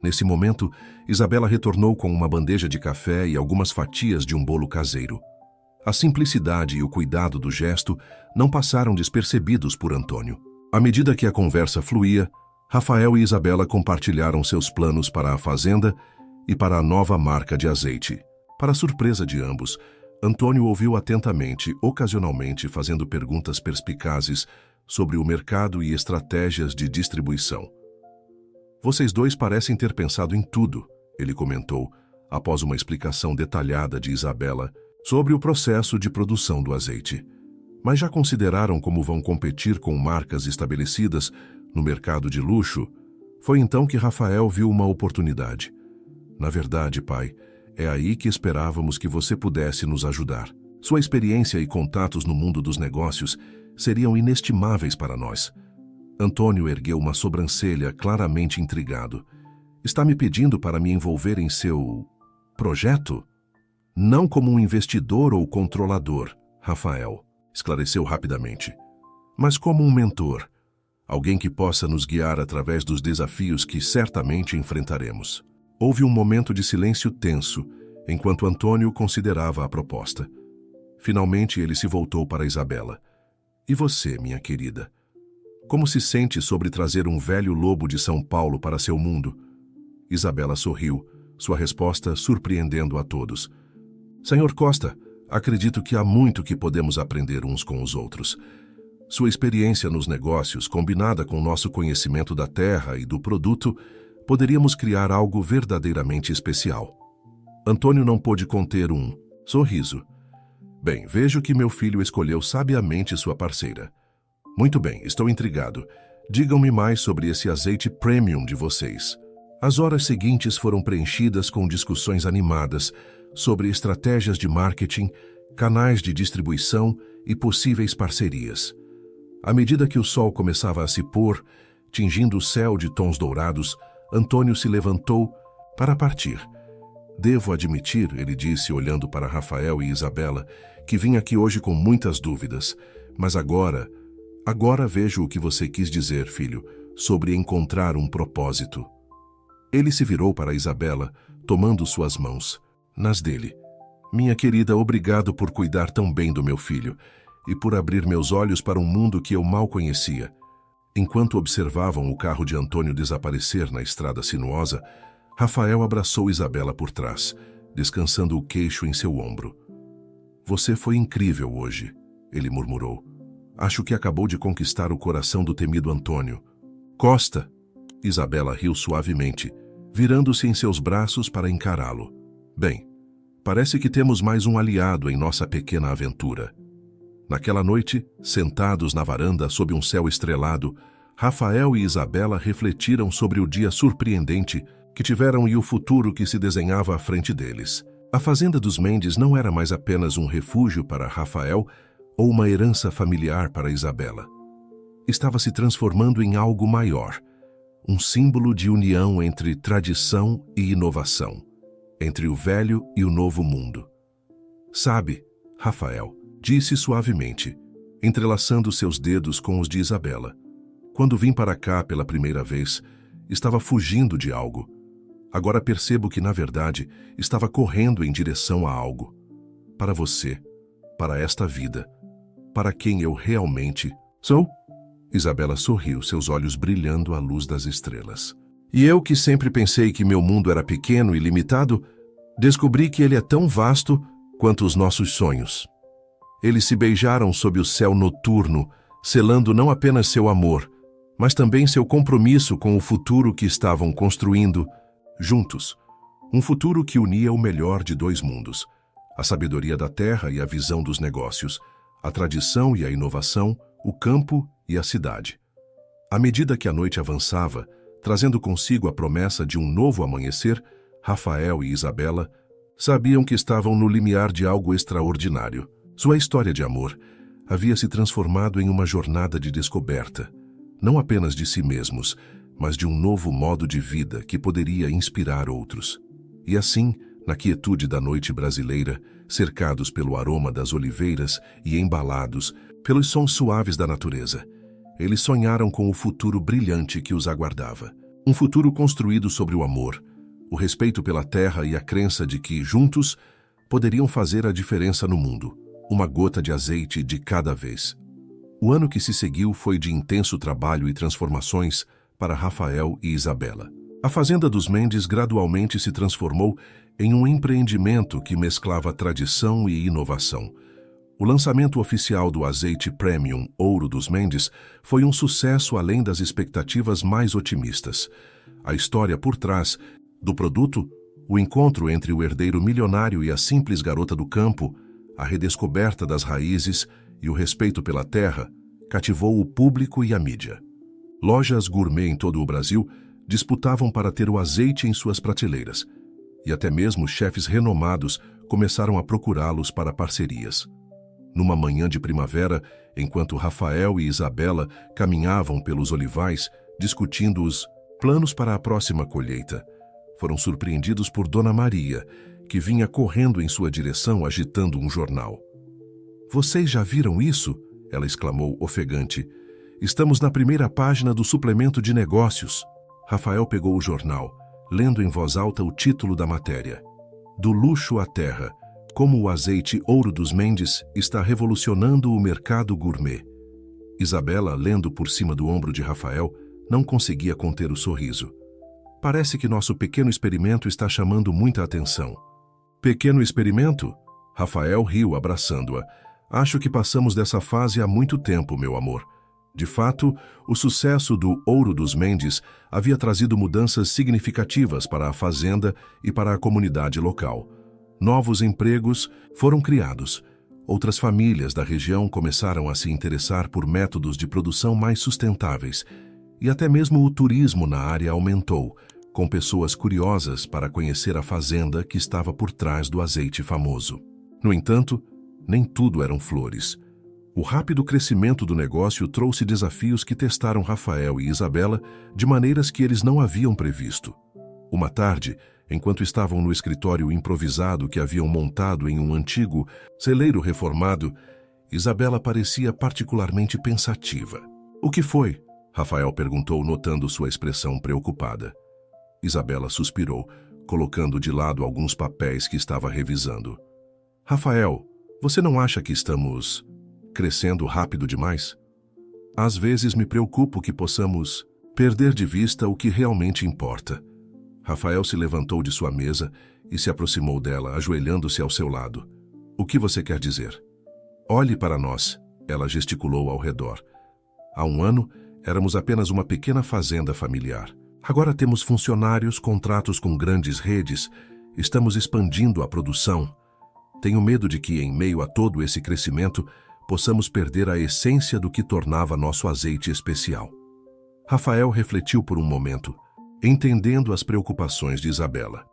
Nesse momento, Isabela retornou com uma bandeja de café e algumas fatias de um bolo caseiro. A simplicidade e o cuidado do gesto não passaram despercebidos por Antônio. À medida que a conversa fluía, Rafael e Isabela compartilharam seus planos para a fazenda e para a nova marca de azeite. Para surpresa de ambos, Antônio ouviu atentamente, ocasionalmente fazendo perguntas perspicazes sobre o mercado e estratégias de distribuição. Vocês dois parecem ter pensado em tudo, ele comentou, após uma explicação detalhada de Isabela sobre o processo de produção do azeite. Mas já consideraram como vão competir com marcas estabelecidas no mercado de luxo? Foi então que Rafael viu uma oportunidade. Na verdade, pai, é aí que esperávamos que você pudesse nos ajudar. Sua experiência e contatos no mundo dos negócios seriam inestimáveis para nós. Antônio ergueu uma sobrancelha, claramente intrigado. Está me pedindo para me envolver em seu projeto? Não como um investidor ou controlador, Rafael, esclareceu rapidamente, mas como um mentor, alguém que possa nos guiar através dos desafios que certamente enfrentaremos. Houve um momento de silêncio tenso, enquanto Antônio considerava a proposta. Finalmente ele se voltou para Isabela. E você, minha querida? Como se sente sobre trazer um velho lobo de São Paulo para seu mundo? Isabela sorriu, sua resposta surpreendendo a todos. Senhor Costa, acredito que há muito que podemos aprender uns com os outros. Sua experiência nos negócios, combinada com nosso conhecimento da terra e do produto, poderíamos criar algo verdadeiramente especial. Antônio não pôde conter um sorriso. Bem, vejo que meu filho escolheu sabiamente sua parceira. Muito bem, estou intrigado. Digam-me mais sobre esse azeite premium de vocês. As horas seguintes foram preenchidas com discussões animadas sobre estratégias de marketing, canais de distribuição e possíveis parcerias. À medida que o sol começava a se pôr, tingindo o céu de tons dourados, Antônio se levantou para partir. Devo admitir, ele disse olhando para Rafael e Isabela, que vim aqui hoje com muitas dúvidas, mas agora vejo o que você quis dizer, filho, sobre encontrar um propósito. Ele se virou para Isabela, tomando suas mãos, nas dele. Minha querida, obrigado por cuidar tão bem do meu filho e por abrir meus olhos para um mundo que eu mal conhecia. Enquanto observavam o carro de Antônio desaparecer na estrada sinuosa, Rafael abraçou Isabela por trás, descansando o queixo em seu ombro. Você foi incrível hoje, ele murmurou. Acho que acabou de conquistar o coração do temido Antônio. Costa! Isabela riu suavemente, virando-se em seus braços para encará-lo. Bem, parece que temos mais um aliado em nossa pequena aventura. Naquela noite, sentados na varanda sob um céu estrelado, Rafael e Isabela refletiram sobre o dia surpreendente que tiveram e o futuro que se desenhava à frente deles. A fazenda dos Mendes não era mais apenas um refúgio para Rafael ou uma herança familiar para Isabela. Estava se transformando em algo maior, um símbolo de união entre tradição e inovação, entre o velho e o novo mundo. Sabe, Rafael, disse suavemente, entrelaçando seus dedos com os de Isabela. Quando vim para cá pela primeira vez, estava fugindo de algo. Agora percebo que, na verdade, estava correndo em direção a algo. Para você, para esta vida, para quem eu realmente sou? Isabela sorriu, seus olhos brilhando à luz das estrelas. E eu, que sempre pensei que meu mundo era pequeno e limitado, descobri que ele é tão vasto quanto os nossos sonhos. Eles se beijaram sob o céu noturno, selando não apenas seu amor, mas também seu compromisso com o futuro que estavam construindo juntos. Um futuro que unia o melhor de dois mundos, a sabedoria da terra e a visão dos negócios, a tradição e a inovação, o campo e a cidade. À medida que a noite avançava, trazendo consigo a promessa de um novo amanhecer, Rafael e Isabela sabiam que estavam no limiar de algo extraordinário. Sua história de amor havia se transformado em uma jornada de descoberta, não apenas de si mesmos, mas de um novo modo de vida que poderia inspirar outros. E assim, na quietude da noite brasileira, cercados pelo aroma das oliveiras e embalados pelos sons suaves da natureza, eles sonharam com o futuro brilhante que os aguardava. Um futuro construído sobre o amor, o respeito pela terra e a crença de que, juntos, poderiam fazer a diferença no mundo, uma gota de azeite de cada vez. O ano que se seguiu foi de intenso trabalho e transformações para Rafael e Isabela. A Fazenda dos Mendes gradualmente se transformou em um empreendimento que mesclava tradição e inovação, O lançamento oficial do azeite Premium Ouro dos Mendes foi um sucesso além das expectativas mais otimistas. A história por trás do produto, o encontro entre o herdeiro milionário e a simples garota do campo, a redescoberta das raízes e o respeito pela terra, cativou o público e a mídia. Lojas gourmet em todo o Brasil disputavam para ter o azeite em suas prateleiras, e até mesmo chefes renomados começaram a procurá-los para parcerias. Numa manhã de primavera, enquanto Rafael e Isabela caminhavam pelos olivais, discutindo os planos para a próxima colheita, foram surpreendidos por Dona Maria, que vinha correndo em sua direção agitando um jornal. "Vocês já viram isso?" ela exclamou, ofegante. "Estamos na primeira página do suplemento de negócios." Rafael pegou o jornal, lendo em voz alta o título da matéria. "Do luxo à terra, como o azeite Ouro dos Mendes está revolucionando o mercado gourmet." Isabela, lendo por cima do ombro de Rafael, não conseguia conter o sorriso. "Parece que nosso pequeno experimento está chamando muita atenção." "Pequeno experimento?" Rafael riu, abraçando-a. "Acho que passamos dessa fase há muito tempo, meu amor." De fato, o sucesso do Ouro dos Mendes havia trazido mudanças significativas para a fazenda e para a comunidade local. Novos empregos foram criados. Outras famílias da região começaram a se interessar por métodos de produção mais sustentáveis. E até mesmo o turismo na área aumentou, com pessoas curiosas para conhecer a fazenda que estava por trás do azeite famoso. No entanto, nem tudo eram flores. O rápido crescimento do negócio trouxe desafios que testaram Rafael e Isabela de maneiras que eles não haviam previsto. Uma tarde, enquanto estavam no escritório improvisado que haviam montado em um antigo celeiro reformado, Isabela parecia particularmente pensativa. "O que foi?" Rafael perguntou, notando sua expressão preocupada. Isabela suspirou, colocando de lado alguns papéis que estava revisando. "Rafael, você não acha que estamos crescendo rápido demais? Às vezes me preocupo que possamos perder de vista o que realmente importa." Rafael se levantou de sua mesa e se aproximou dela, ajoelhando-se ao seu lado. "O que você quer dizer?" "Olhe para nós," ela gesticulou ao redor. "Há um ano, éramos apenas uma pequena fazenda familiar. Agora temos funcionários, contratos com grandes redes, estamos expandindo a produção. Tenho medo de que, em meio a todo esse crescimento, possamos perder a essência do que tornava nosso azeite especial." Rafael refletiu por um momento, entendendo as preocupações de Isabela.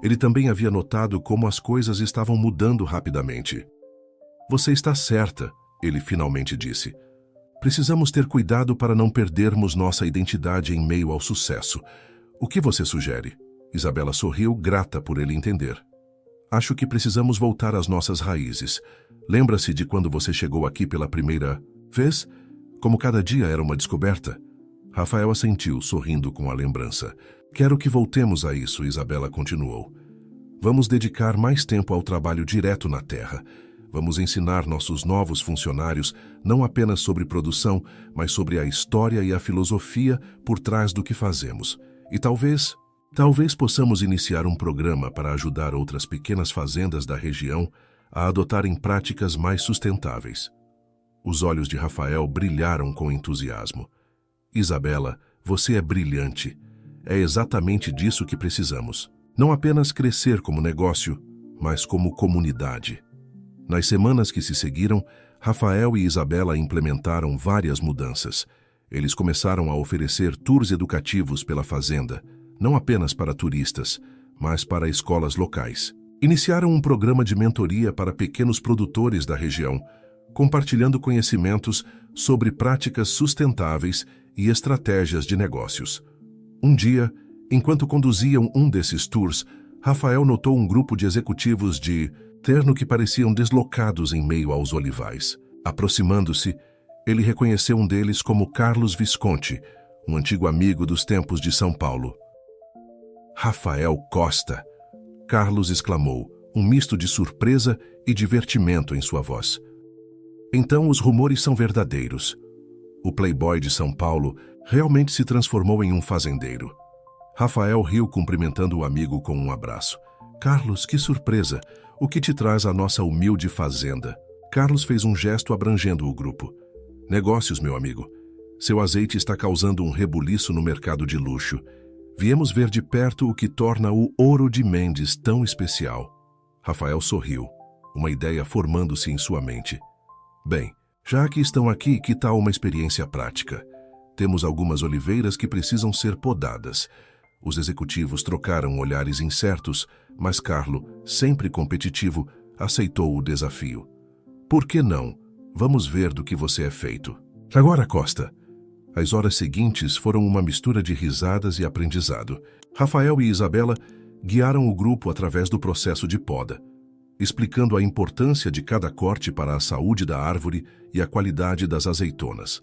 Ele também havia notado como as coisas estavam mudando rapidamente. "Você está certa," ele finalmente disse. "Precisamos ter cuidado para não perdermos nossa identidade em meio ao sucesso. O que você sugere?" Isabela sorriu, grata por ele entender. "Acho que precisamos voltar às nossas raízes. Lembra-se de quando você chegou aqui pela primeira vez? Como cada dia era uma descoberta?" Rafael assentiu, sorrindo com a lembrança. "Quero que voltemos a isso," Isabela continuou. "Vamos dedicar mais tempo ao trabalho direto na terra. Vamos ensinar nossos novos funcionários não apenas sobre produção, mas sobre a história e a filosofia por trás do que fazemos. E talvez possamos iniciar um programa para ajudar outras pequenas fazendas da região a adotarem práticas mais sustentáveis." Os olhos de Rafael brilharam com entusiasmo. "Isabela, você é brilhante. É exatamente disso que precisamos. Não apenas crescer como negócio, mas como comunidade." Nas semanas que se seguiram, Rafael e Isabela implementaram várias mudanças. Eles começaram a oferecer tours educativos pela fazenda, não apenas para turistas, mas para escolas locais. Iniciaram um programa de mentoria para pequenos produtores da região, compartilhando conhecimentos sobre práticas sustentáveis e estratégias de negócios. Um dia, enquanto conduziam um desses tours, Rafael notou um grupo de executivos de terno que pareciam deslocados em meio aos olivais. Aproximando-se, ele reconheceu um deles como Carlos Visconti, um antigo amigo dos tempos de São Paulo. "Rafael Costa!" Carlos exclamou, um misto de surpresa e divertimento em sua voz. "Então os rumores são verdadeiros. O playboy de São Paulo realmente se transformou em um fazendeiro." Rafael riu, cumprimentando o amigo com um abraço. "Carlos, que surpresa! O que te traz à nossa humilde fazenda?" Carlos fez um gesto abrangendo o grupo. Negócios, meu amigo. Seu azeite está causando um rebuliço no mercado de luxo. Viemos ver de perto o que torna o Ouro de Mendes tão especial. Rafael sorriu, uma ideia formando-se em sua mente. Bem, já que estão aqui, que tal uma experiência prática? Temos algumas oliveiras que precisam ser podadas. Os executivos trocaram olhares incertos, mas Carlo, sempre competitivo, aceitou o desafio. Por que não? Vamos ver do que você é feito. Agora, Costa. As horas seguintes foram uma mistura de risadas e aprendizado. Rafael e Isabela guiaram o grupo através do processo de poda, explicando a importância de cada corte para a saúde da árvore e a qualidade das azeitonas.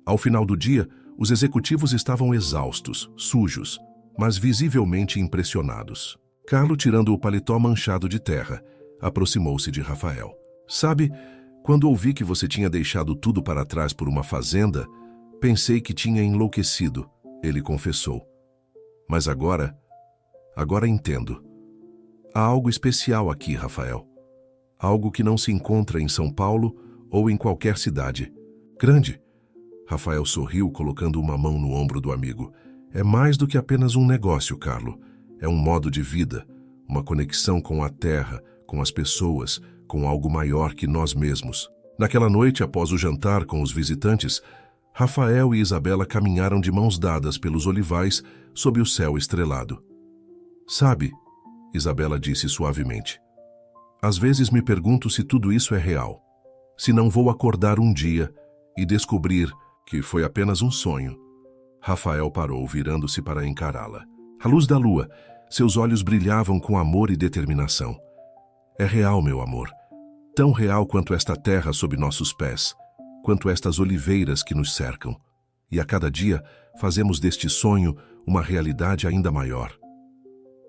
Ao final do dia, os executivos estavam exaustos, sujos, mas visivelmente impressionados. Carlo, tirando o paletó manchado de terra, aproximou-se de Rafael. Sabe, quando ouvi que você tinha deixado tudo para trás por uma fazenda, pensei que tinha enlouquecido, ele confessou. Mas agora entendo. Há algo especial aqui, Rafael. Algo que não se encontra em São Paulo ou em qualquer cidade. Grande. Rafael sorriu, colocando uma mão no ombro do amigo. É mais do que apenas um negócio, Carlo. É um modo de vida, uma conexão com a terra, com as pessoas, com algo maior que nós mesmos. Naquela noite, após o jantar com os visitantes, Rafael e Isabela caminharam de mãos dadas pelos olivais sob o céu estrelado. Sabe, Isabela disse suavemente, às vezes me pergunto se tudo isso é real, se não vou acordar um dia e descobrir que foi apenas um sonho. Rafael parou, virando-se para encará-la. À luz da lua, seus olhos brilhavam com amor e determinação. É real, meu amor. Tão real quanto esta terra sob nossos pés, quanto estas oliveiras que nos cercam. E a cada dia fazemos deste sonho uma realidade ainda maior.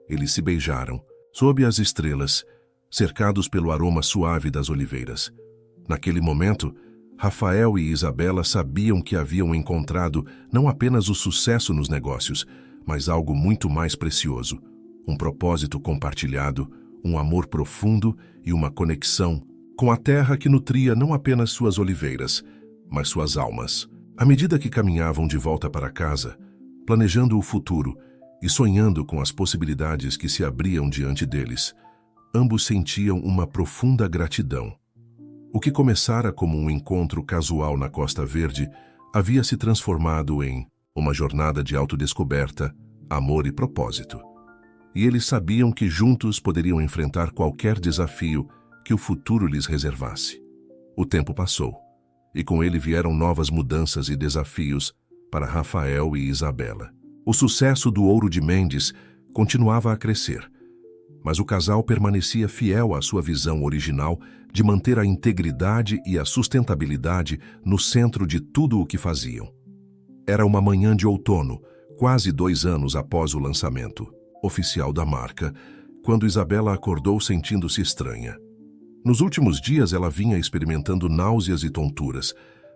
Eles se beijaram, sob as estrelas, cercados pelo aroma suave das oliveiras. Naquele momento, Rafael e Isabela sabiam que haviam encontrado não apenas o sucesso nos negócios, mas algo muito mais precioso, um propósito compartilhado, um amor profundo e uma conexão com a terra que nutria não apenas suas oliveiras, mas suas almas. À medida que caminhavam de volta para casa, planejando o futuro e sonhando com as possibilidades que se abriam diante deles, ambos sentiam uma profunda gratidão. O que começara como um encontro casual na Costa Verde havia se transformado em uma jornada de autodescoberta, amor e propósito. E eles sabiam que juntos poderiam enfrentar qualquer desafio que o futuro lhes reservasse. O tempo passou, e com ele vieram novas mudanças e desafios para Rafael e Isabela. O sucesso do Ouro de Mendes continuava a crescer, mas o casal permanecia fiel à sua visão original de manter a integridade e a sustentabilidade no centro de tudo o que faziam. Era uma manhã de outono, quase 2 anos após o lançamento oficial da marca, quando Isabela acordou sentindo-se estranha. Nos últimos dias ela vinha experimentando náuseas e tonturas,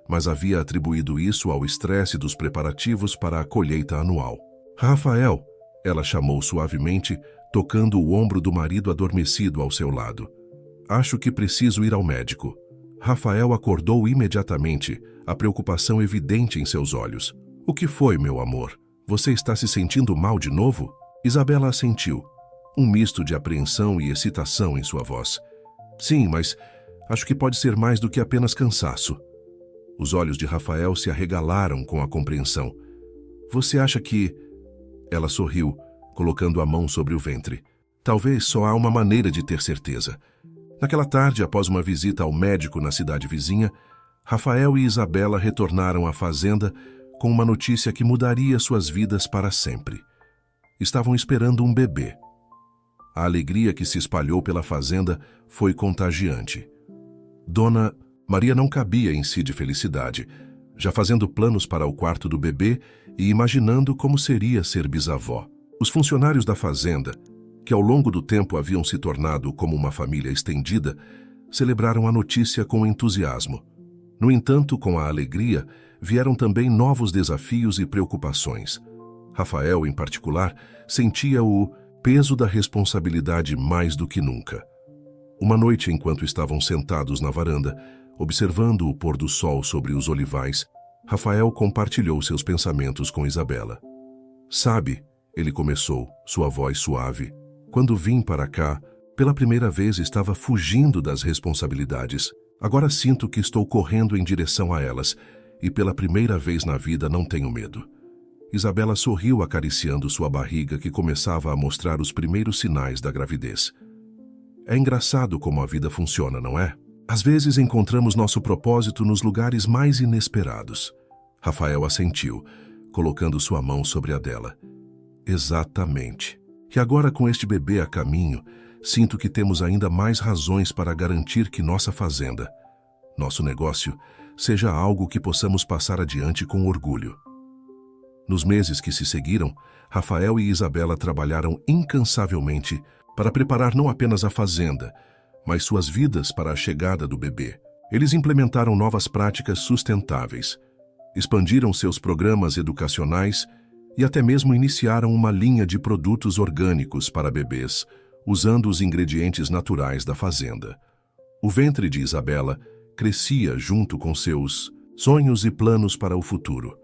mas havia atribuído isso ao estresse dos preparativos para a colheita anual. Rafael, ela chamou suavemente, tocando o ombro do marido adormecido ao seu lado. Acho que preciso ir ao médico. Rafael acordou imediatamente, a preocupação evidente em seus olhos. O que foi, meu amor? Você está se sentindo mal de novo? Isabela assentiu, um misto de apreensão e excitação em sua voz. Sim, mas acho que pode ser mais do que apenas cansaço. Os olhos de Rafael se arregalaram com a compreensão. Você acha que... Ela sorriu, colocando a mão sobre o ventre. Talvez só há uma maneira de ter certeza. Naquela tarde, após uma visita ao médico na cidade vizinha, Rafael e Isabela retornaram à fazenda com uma notícia que mudaria suas vidas para sempre. Estavam esperando um bebê. A alegria que se espalhou pela fazenda foi contagiante. Dona Maria não cabia em si de felicidade, já fazendo planos para o quarto do bebê e imaginando como seria ser bisavó. Os funcionários da fazenda, que ao longo do tempo haviam se tornado como uma família estendida, celebraram a notícia com entusiasmo. No entanto, com a alegria, vieram também novos desafios e preocupações. Rafael, em particular, sentia o peso da responsabilidade mais do que nunca. Uma noite, enquanto estavam sentados na varanda, observando o pôr do sol sobre os olivais, Rafael compartilhou seus pensamentos com Isabela. Sabe, ele começou, sua voz suave, quando vim para cá, pela primeira vez estava fugindo das responsabilidades. Agora sinto que estou correndo em direção a elas e pela primeira vez na vida não tenho medo. Isabela sorriu acariciando sua barriga que começava a mostrar os primeiros sinais da gravidez. É engraçado como a vida funciona, não é? Às vezes encontramos nosso propósito nos lugares mais inesperados. Rafael assentiu, colocando sua mão sobre a dela. Exatamente. E agora com este bebê a caminho, sinto que temos ainda mais razões para garantir que nossa fazenda, nosso negócio, seja algo que possamos passar adiante com orgulho. Nos meses que se seguiram, Rafael e Isabela trabalharam incansavelmente para preparar não apenas a fazenda, mas suas vidas para a chegada do bebê. Eles implementaram novas práticas sustentáveis, expandiram seus programas educacionais e até mesmo iniciaram uma linha de produtos orgânicos para bebês, usando os ingredientes naturais da fazenda. O ventre de Isabela crescia junto com seus sonhos e planos para o futuro.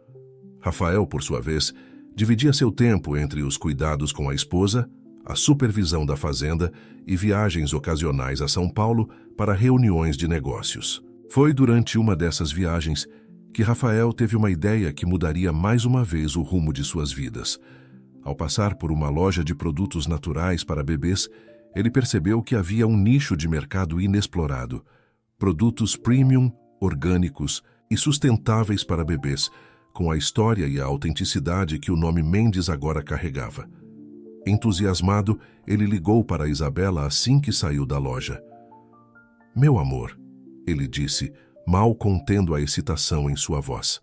Rafael, por sua vez, dividia seu tempo entre os cuidados com a esposa, a supervisão da fazenda e viagens ocasionais a São Paulo para reuniões de negócios. Foi durante uma dessas viagens que Rafael teve uma ideia que mudaria mais uma vez o rumo de suas vidas. Ao passar por uma loja de produtos naturais para bebês, ele percebeu que havia um nicho de mercado inexplorado. Produtos premium, orgânicos e sustentáveis para bebês, com a história e a autenticidade que o nome Mendes agora carregava. Entusiasmado, ele ligou para Isabela assim que saiu da loja. "Meu amor", ele disse, mal contendo a excitação em sua voz.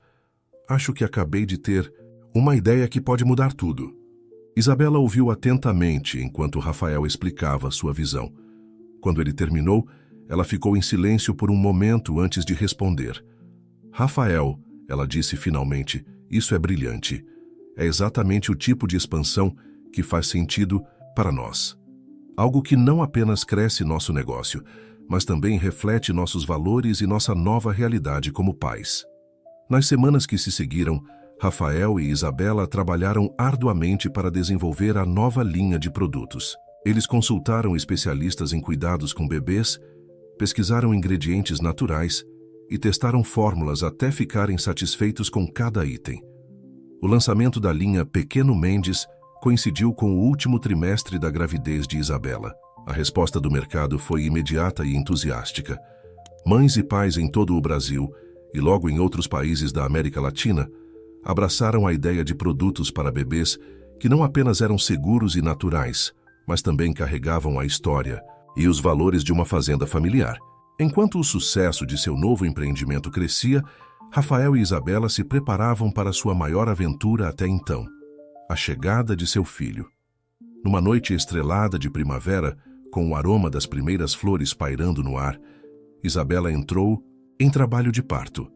"Acho que acabei de ter uma ideia que pode mudar tudo." Isabela ouviu atentamente enquanto Rafael explicava sua visão. Quando ele terminou, ela ficou em silêncio por um momento antes de responder. "Rafael", ela disse finalmente, "isso é brilhante. É exatamente o tipo de expansão que faz sentido para nós. Algo que não apenas cresce nosso negócio, mas também reflete nossos valores e nossa nova realidade como pais." Nas semanas que se seguiram, Rafael e Isabela trabalharam arduamente para desenvolver a nova linha de produtos. Eles consultaram especialistas em cuidados com bebês, pesquisaram ingredientes naturais e testaram fórmulas até ficarem satisfeitos com cada item. O lançamento da linha Pequeno Mendes coincidiu com o último trimestre da gravidez de Isabela. A resposta do mercado foi imediata e entusiástica. Mães e pais em todo o Brasil, e logo em outros países da América Latina, abraçaram a ideia de produtos para bebês que não apenas eram seguros e naturais, mas também carregavam a história e os valores de uma fazenda familiar. Enquanto o sucesso de seu novo empreendimento crescia, Rafael e Isabela se preparavam para sua maior aventura até então, a chegada de seu filho. Numa noite estrelada de primavera, com o aroma das primeiras flores pairando no ar, Isabela entrou em trabalho de parto.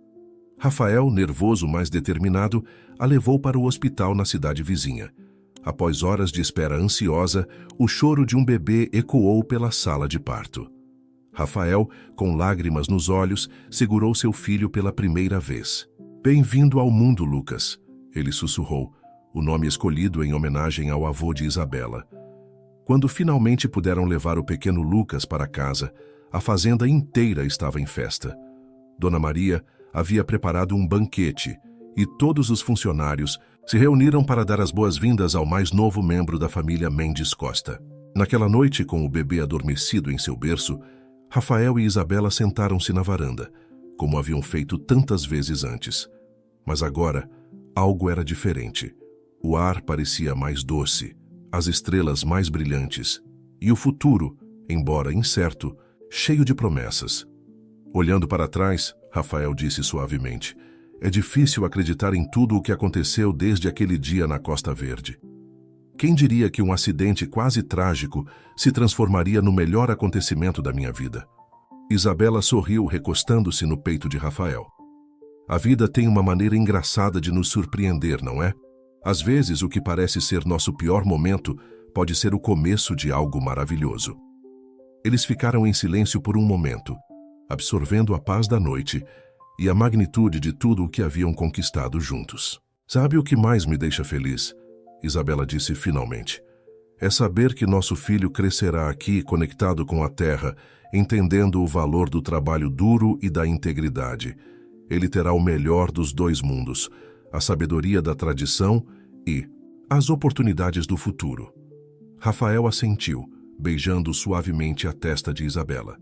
Rafael, nervoso mas determinado, a levou para o hospital na cidade vizinha. Após horas de espera ansiosa, o choro de um bebê ecoou pela sala de parto. Rafael, com lágrimas nos olhos, segurou seu filho pela primeira vez. "Bem-vindo ao mundo, Lucas", ele sussurrou, o nome escolhido em homenagem ao avô de Isabela. Quando finalmente puderam levar o pequeno Lucas para casa, a fazenda inteira estava em festa. Dona Maria havia preparado um banquete e todos os funcionários se reuniram para dar as boas-vindas ao mais novo membro da família Mendes Costa. Naquela noite, com o bebê adormecido em seu berço, Rafael e Isabela sentaram-se na varanda, como haviam feito tantas vezes antes. Mas agora, algo era diferente. O ar parecia mais doce, as estrelas mais brilhantes, e o futuro, embora incerto, cheio de promessas. Olhando para trás, Rafael disse suavemente, "É difícil acreditar em tudo o que aconteceu desde aquele dia na Costa Verde. Quem diria que um acidente quase trágico se transformaria no melhor acontecimento da minha vida?" Isabela sorriu, recostando-se no peito de Rafael. "A vida tem uma maneira engraçada de nos surpreender, não é? Às vezes, o que parece ser nosso pior momento pode ser o começo de algo maravilhoso." Eles ficaram em silêncio por um momento, absorvendo a paz da noite e a magnitude de tudo o que haviam conquistado juntos. Sabe o que mais me deixa feliz? Isabela disse finalmente. É saber que nosso filho crescerá aqui conectado com a terra, entendendo o valor do trabalho duro e da integridade. Ele terá o melhor dos dois mundos, a sabedoria da tradição e as oportunidades do futuro. Rafael assentiu, beijando suavemente a testa de Isabela.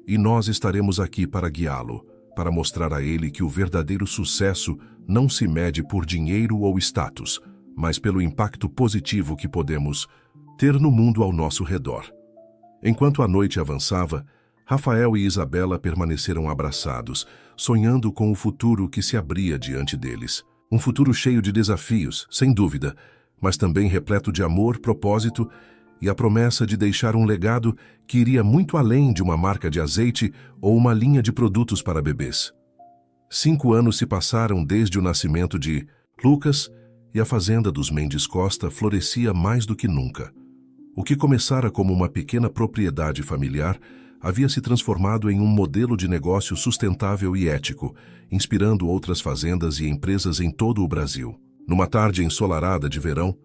E nós estaremos aqui para guiá-lo, para mostrar a ele que o verdadeiro sucesso não se mede por dinheiro ou status, mas pelo impacto positivo que podemos ter no mundo ao nosso redor. Enquanto a noite avançava, Rafael e Isabela permaneceram abraçados, sonhando com o futuro que se abria diante deles. Um futuro cheio de desafios, sem dúvida, mas também repleto de amor, propósito e a promessa de deixar um legado que iria muito além de uma marca de azeite ou uma linha de produtos para bebês. 5 anos se passaram desde o nascimento de Lucas e a fazenda dos Mendes Costa florescia mais do que nunca. O que começara como uma pequena propriedade familiar havia se transformado em um modelo de negócio sustentável e ético, inspirando outras fazendas e empresas em todo o Brasil. Numa tarde ensolarada de verão,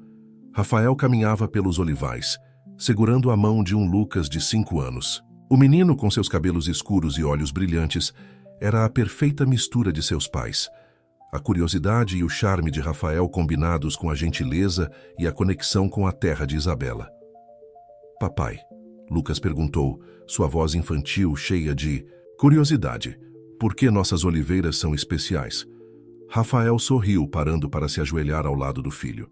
Rafael caminhava pelos olivais, segurando a mão de um Lucas de 5 anos. O menino, com seus cabelos escuros e olhos brilhantes, era a perfeita mistura de seus pais. A curiosidade e o charme de Rafael combinados com a gentileza e a conexão com a terra de Isabela. Papai, Lucas perguntou, sua voz infantil cheia de curiosidade. Por que nossas oliveiras são especiais? Rafael sorriu, parando para se ajoelhar ao lado do filho.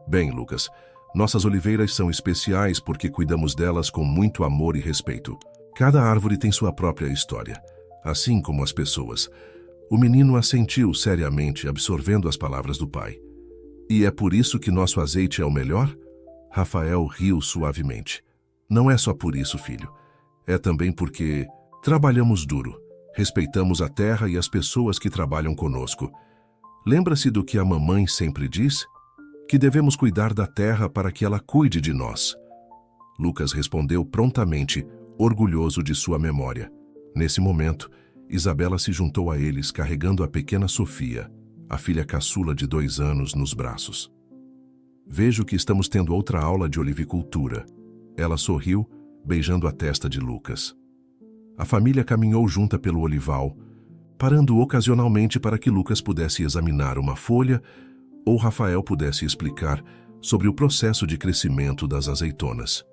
Bem, Lucas, nossas oliveiras são especiais porque cuidamos delas com muito amor e respeito. Cada árvore tem sua própria história, assim como as pessoas. O menino assentiu seriamente, absorvendo as palavras do pai. E é por isso que nosso azeite é o melhor? Rafael riu suavemente. Não é só por isso, filho. É também porque trabalhamos duro, respeitamos a terra e as pessoas que trabalham conosco. Lembra-se do que a mamãe sempre diz? Que devemos cuidar da terra para que ela cuide de nós. Lucas respondeu prontamente, orgulhoso de sua memória. Nesse momento, Isabela se juntou a eles, carregando a pequena Sofia, a filha caçula de 2 anos, nos braços. Vejo que estamos tendo outra aula de olivicultura. Ela sorriu, beijando a testa de Lucas. A família caminhou junta pelo olival, parando ocasionalmente para que Lucas pudesse examinar uma folha ou Rafael pudesse explicar sobre o processo de crescimento das azeitonas.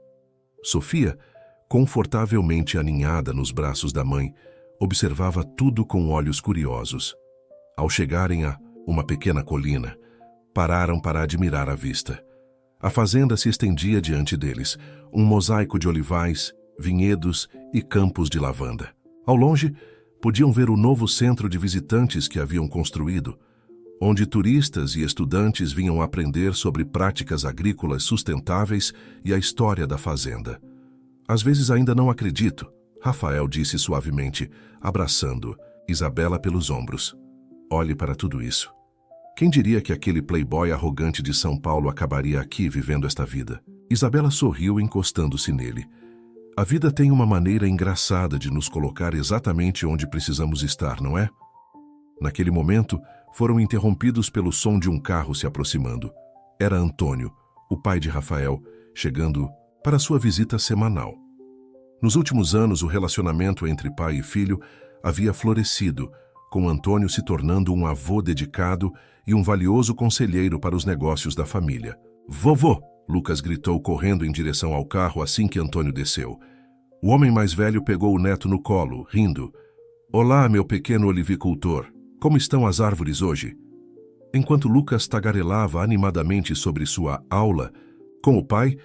Sofia, confortavelmente aninhada nos braços da mãe, observava tudo com olhos curiosos. Ao chegarem a uma pequena colina, pararam para admirar a vista. A fazenda se estendia diante deles, um mosaico de olivais, vinhedos e campos de lavanda. Ao longe, podiam ver o novo centro de visitantes que haviam construído, onde turistas e estudantes vinham aprender sobre práticas agrícolas sustentáveis e a história da fazenda. Às vezes ainda não acredito, Rafael disse suavemente, abraçando Isabela pelos ombros. Olhe para tudo isso. Quem diria que aquele playboy arrogante de São Paulo acabaria aqui vivendo esta vida? Isabela sorriu, encostando-se nele. A vida tem uma maneira engraçada de nos colocar exatamente onde precisamos estar, não é? Naquele momento, foram interrompidos pelo som de um carro se aproximando. Era Antônio, o pai de Rafael, chegando para sua visita semanal. Nos últimos anos, o relacionamento entre pai e filho havia florescido, com Antônio se tornando um avô dedicado e um valioso conselheiro para os negócios da família. Vovô! Lucas gritou correndo em direção ao carro assim que Antônio desceu. O homem mais velho pegou o neto no colo, rindo. Olá, meu pequeno olivicultor. Como estão as árvores hoje? Enquanto Lucas tagarelava animadamente sobre sua aula, com o pai,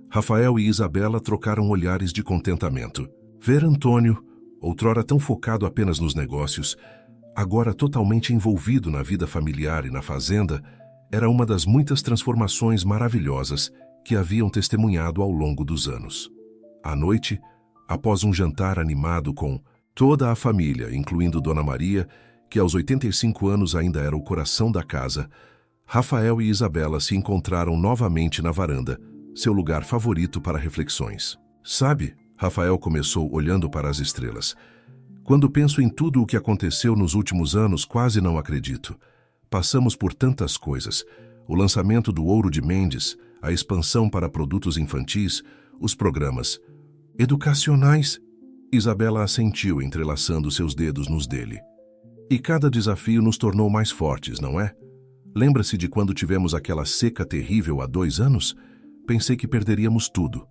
Rafael e Isabela trocaram olhares de contentamento. Ver Antônio, outrora tão focado apenas nos negócios, agora totalmente envolvido na vida familiar e na fazenda, era uma das muitas transformações maravilhosas que haviam testemunhado ao longo dos anos. À noite, após um jantar animado com toda a família, incluindo Dona Maria, que aos 85 anos ainda era o coração da casa, Rafael e Isabela se encontraram novamente na varanda, seu lugar favorito para reflexões. Sabe, Rafael começou olhando para as estrelas. Quando penso em tudo o que aconteceu nos últimos anos, quase não acredito. Passamos por tantas coisas. O lançamento do Ouro de Mendes, a expansão para produtos infantis, os programas educacionais. Isabela assentiu, entrelaçando seus dedos nos dele. E cada desafio nos tornou mais fortes, não é? Lembra-se de quando tivemos aquela seca terrível há 2 anos? Pensei que perderíamos tudo.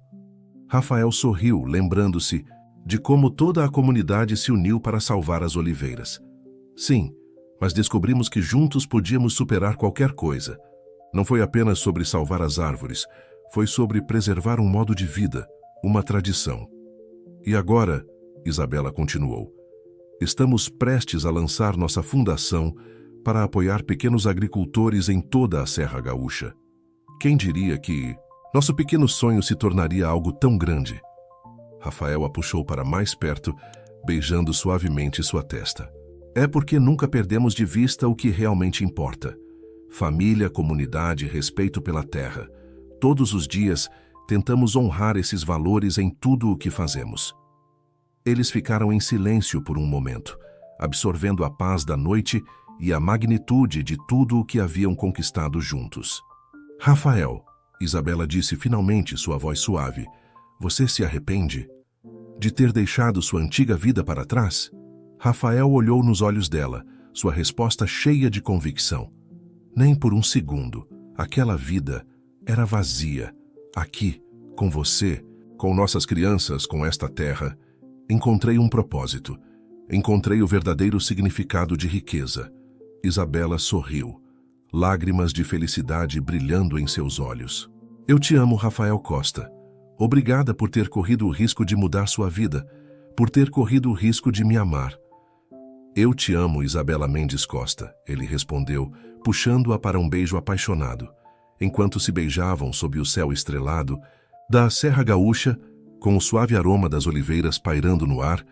Rafael sorriu, lembrando-se de como toda a comunidade se uniu para salvar as oliveiras. Sim, mas descobrimos que juntos podíamos superar qualquer coisa. Não foi apenas sobre salvar as árvores, foi sobre preservar um modo de vida, uma tradição. E agora, Isabela continuou, estamos prestes a lançar nossa fundação para apoiar pequenos agricultores em toda a Serra Gaúcha. Quem diria que nosso pequeno sonho se tornaria algo tão grande? Rafael a puxou para mais perto, beijando suavemente sua testa. É porque nunca perdemos de vista o que realmente importa. Família, comunidade, respeito pela terra. Todos os dias, tentamos honrar esses valores em tudo o que fazemos. Eles ficaram em silêncio por um momento, absorvendo a paz da noite e a magnitude de tudo o que haviam conquistado juntos. Rafael, Isabela disse finalmente, sua voz suave, você se arrepende de ter deixado sua antiga vida para trás? Rafael olhou nos olhos dela, sua resposta cheia de convicção. Nem por um segundo. Aquela vida era vazia. Aqui, com você, com nossas crianças, com esta terra, encontrei um propósito. Encontrei o verdadeiro significado de riqueza. Isabela sorriu, lágrimas de felicidade brilhando em seus olhos. Eu te amo, Rafael Costa. Obrigada por ter corrido o risco de mudar sua vida, por ter corrido o risco de me amar. Eu te amo, Isabela Mendes Costa, ele respondeu, puxando-a para um beijo apaixonado, enquanto se beijavam sob o céu estrelado da Serra Gaúcha, com o suave aroma das oliveiras pairando no ar.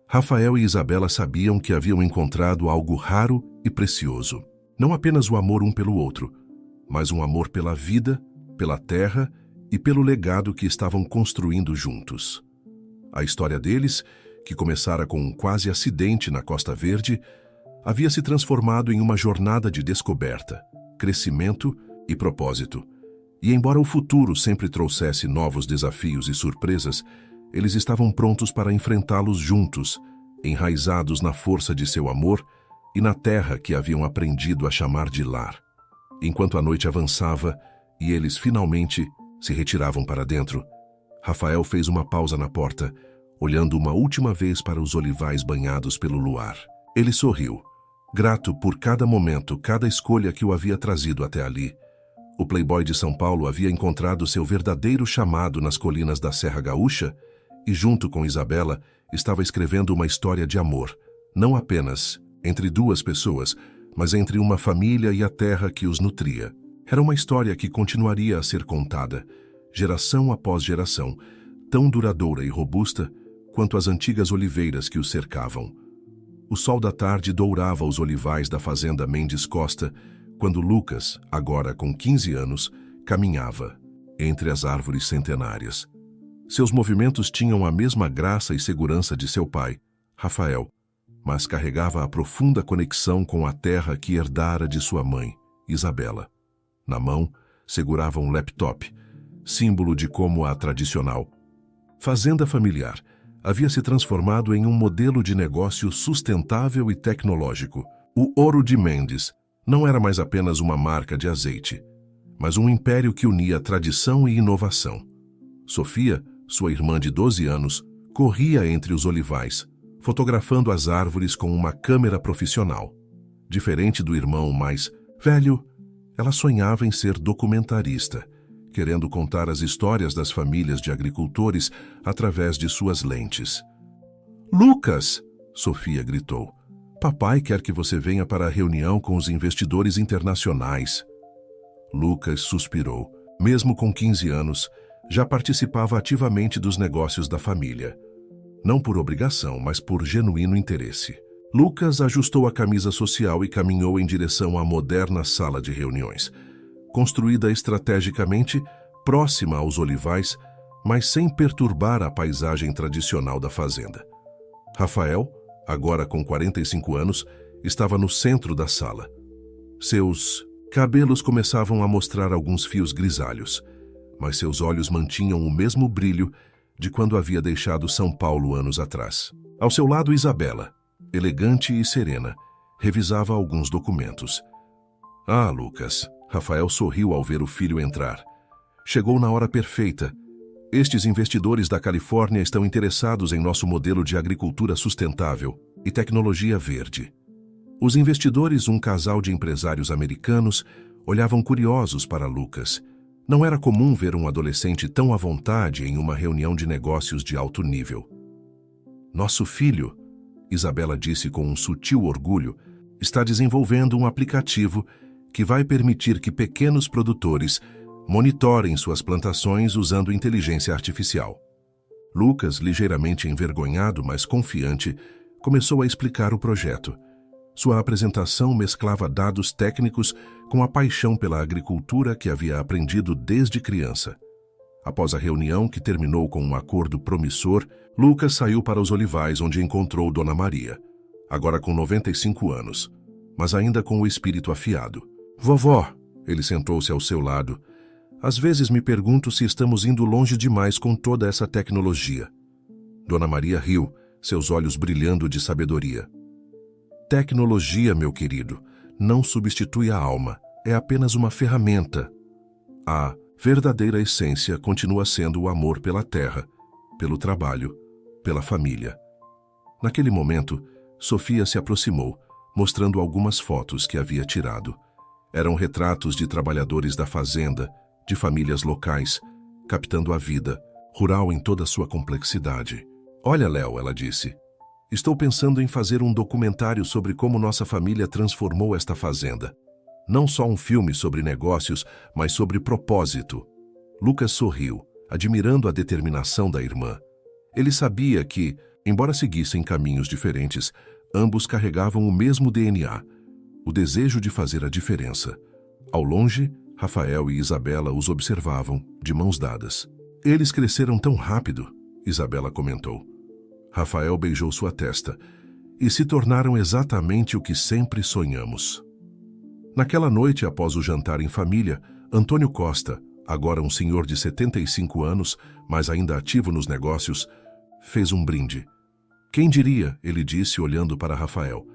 Rafael e Isabela sabiam que haviam encontrado algo raro e precioso. Não apenas o amor um pelo outro, mas um amor pela vida, pela terra e pelo legado que estavam construindo juntos. A história deles, que começara com um quase acidente na Costa Verde, havia se transformado em uma jornada de descoberta, crescimento e propósito. E embora o futuro sempre trouxesse novos desafios e surpresas, eles estavam prontos para enfrentá-los juntos, enraizados na força de seu amor e na terra que haviam aprendido a chamar de lar. Enquanto a noite avançava e eles finalmente se retiravam para dentro, Rafael fez uma pausa na porta, olhando uma última vez para os olivais banhados pelo luar. Ele sorriu, grato por cada momento, cada escolha que o havia trazido até ali. O playboy de São Paulo havia encontrado seu verdadeiro chamado nas colinas da Serra Gaúcha e, junto com Isabela, estava escrevendo uma história de amor, não apenas entre 2 pessoas, mas entre uma família e a terra que os nutria. Era uma história que continuaria a ser contada, geração após geração, tão duradoura e robusta quanto as antigas oliveiras que os cercavam. O sol da tarde dourava os olivais da fazenda Mendes Costa, quando Lucas, agora com 15 anos, caminhava entre as árvores centenárias. Seus movimentos tinham a mesma graça e segurança de seu pai, Rafael, mas carregava a profunda conexão com a terra que herdara de sua mãe, Isabela. Na mão, segurava um laptop, símbolo de como a tradicional fazenda familiar havia se transformado em um modelo de negócio sustentável e tecnológico. O Ouro de Mendes não era mais apenas uma marca de azeite, mas um império que unia tradição e inovação. Sofia, sua irmã de 12 anos, corria entre os olivais, fotografando as árvores com uma câmera profissional. Diferente do irmão mais velho, ela sonhava em ser documentarista, querendo contar as histórias das famílias de agricultores através de suas lentes. Lucas, Sofia gritou, papai quer que você venha para a reunião com os investidores internacionais. Lucas suspirou. Mesmo com 15 anos, já participava ativamente dos negócios da família. Não por obrigação, mas por genuíno interesse. Lucas ajustou a camisa social e caminhou em direção à moderna sala de reuniões, construída estrategicamente próxima aos olivais, mas sem perturbar a paisagem tradicional da fazenda. Rafael, agora com 45 anos, estava no centro da sala. Seus cabelos começavam a mostrar alguns fios grisalhos, mas seus olhos mantinham o mesmo brilho de quando havia deixado São Paulo anos atrás. Ao seu lado, Isabela, elegante e serena, revisava alguns documentos. Ah, Lucas, Rafael sorriu ao ver o filho entrar. Chegou na hora perfeita. Estes investidores da Califórnia estão interessados em nosso modelo de agricultura sustentável e tecnologia verde. Os investidores, um casal de empresários americanos, olhavam curiosos para Lucas. Não era comum ver um adolescente tão à vontade em uma reunião de negócios de alto nível. Nosso filho, Isabela disse com um sutil orgulho, está desenvolvendo um aplicativo que vai permitir que pequenos produtores monitorem suas plantações usando inteligência artificial. Lucas, ligeiramente envergonhado, mas confiante, começou a explicar o projeto. Sua apresentação mesclava dados técnicos com a paixão pela agricultura que havia aprendido desde criança. Após a reunião, que terminou com um acordo promissor, Lucas saiu para os olivais, onde encontrou Dona Maria, agora com 95 anos, mas ainda com o espírito afiado. Vovó, ele sentou-se ao seu lado. Às vezes me pergunto se estamos indo longe demais com toda essa tecnologia. Dona Maria riu, seus olhos brilhando de sabedoria. Tecnologia, meu querido, não substitui a alma, é apenas uma ferramenta. A verdadeira essência continua sendo o amor pela terra, pelo trabalho, pela família. Naquele momento, Sofia se aproximou, mostrando algumas fotos que havia tirado. Eram retratos de trabalhadores da fazenda, de famílias locais, captando a vida, rural em toda a sua complexidade. Olha, Léo, ela disse. Estou pensando em fazer um documentário sobre como nossa família transformou esta fazenda. Não só um filme sobre negócios, mas sobre propósito. Lucas sorriu, admirando a determinação da irmã. Ele sabia que, embora seguissem caminhos diferentes, ambos carregavam o mesmo DNA, o desejo de fazer a diferença. Ao longe, Rafael e Isabela os observavam, de mãos dadas. Eles cresceram tão rápido, Isabela comentou. Rafael beijou sua testa, e se tornaram exatamente o que sempre sonhamos. Naquela noite, após o jantar em família, Antônio Costa, agora um senhor de 75 anos, mas ainda ativo nos negócios, fez um brinde. Quem diria, ele disse olhando para Rafael,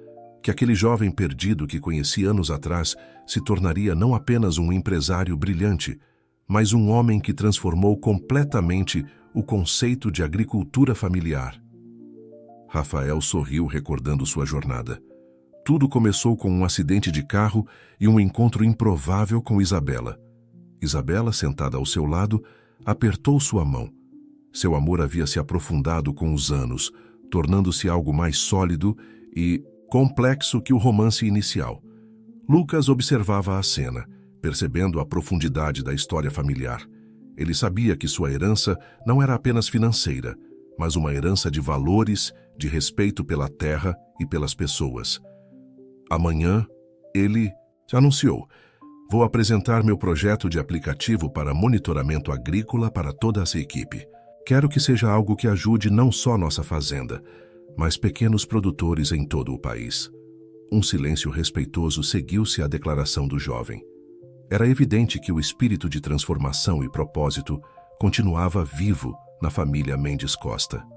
que aquele jovem perdido que conheci anos atrás se tornaria não apenas um empresário brilhante, mas um homem que transformou completamente o conceito de agricultura familiar. Rafael sorriu recordando sua jornada. Tudo começou com um acidente de carro e um encontro improvável com Isabela. Isabela, sentada ao seu lado, apertou sua mão. Seu amor havia se aprofundado com os anos, tornando-se algo mais sólido e complexo que o romance inicial. Lucas observava a cena, percebendo a profundidade da história familiar. Ele sabia que sua herança não era apenas financeira, mas uma herança de valores, de respeito pela terra e pelas pessoas. Amanhã, ele anunciou: vou apresentar meu projeto de aplicativo para monitoramento agrícola para toda essa equipe. Quero que seja algo que ajude não só nossa fazenda, mas pequenos produtores em todo o país. Um silêncio respeitoso seguiu-se à declaração do jovem. Era evidente que o espírito de transformação e propósito continuava vivo na família Mendes Costa.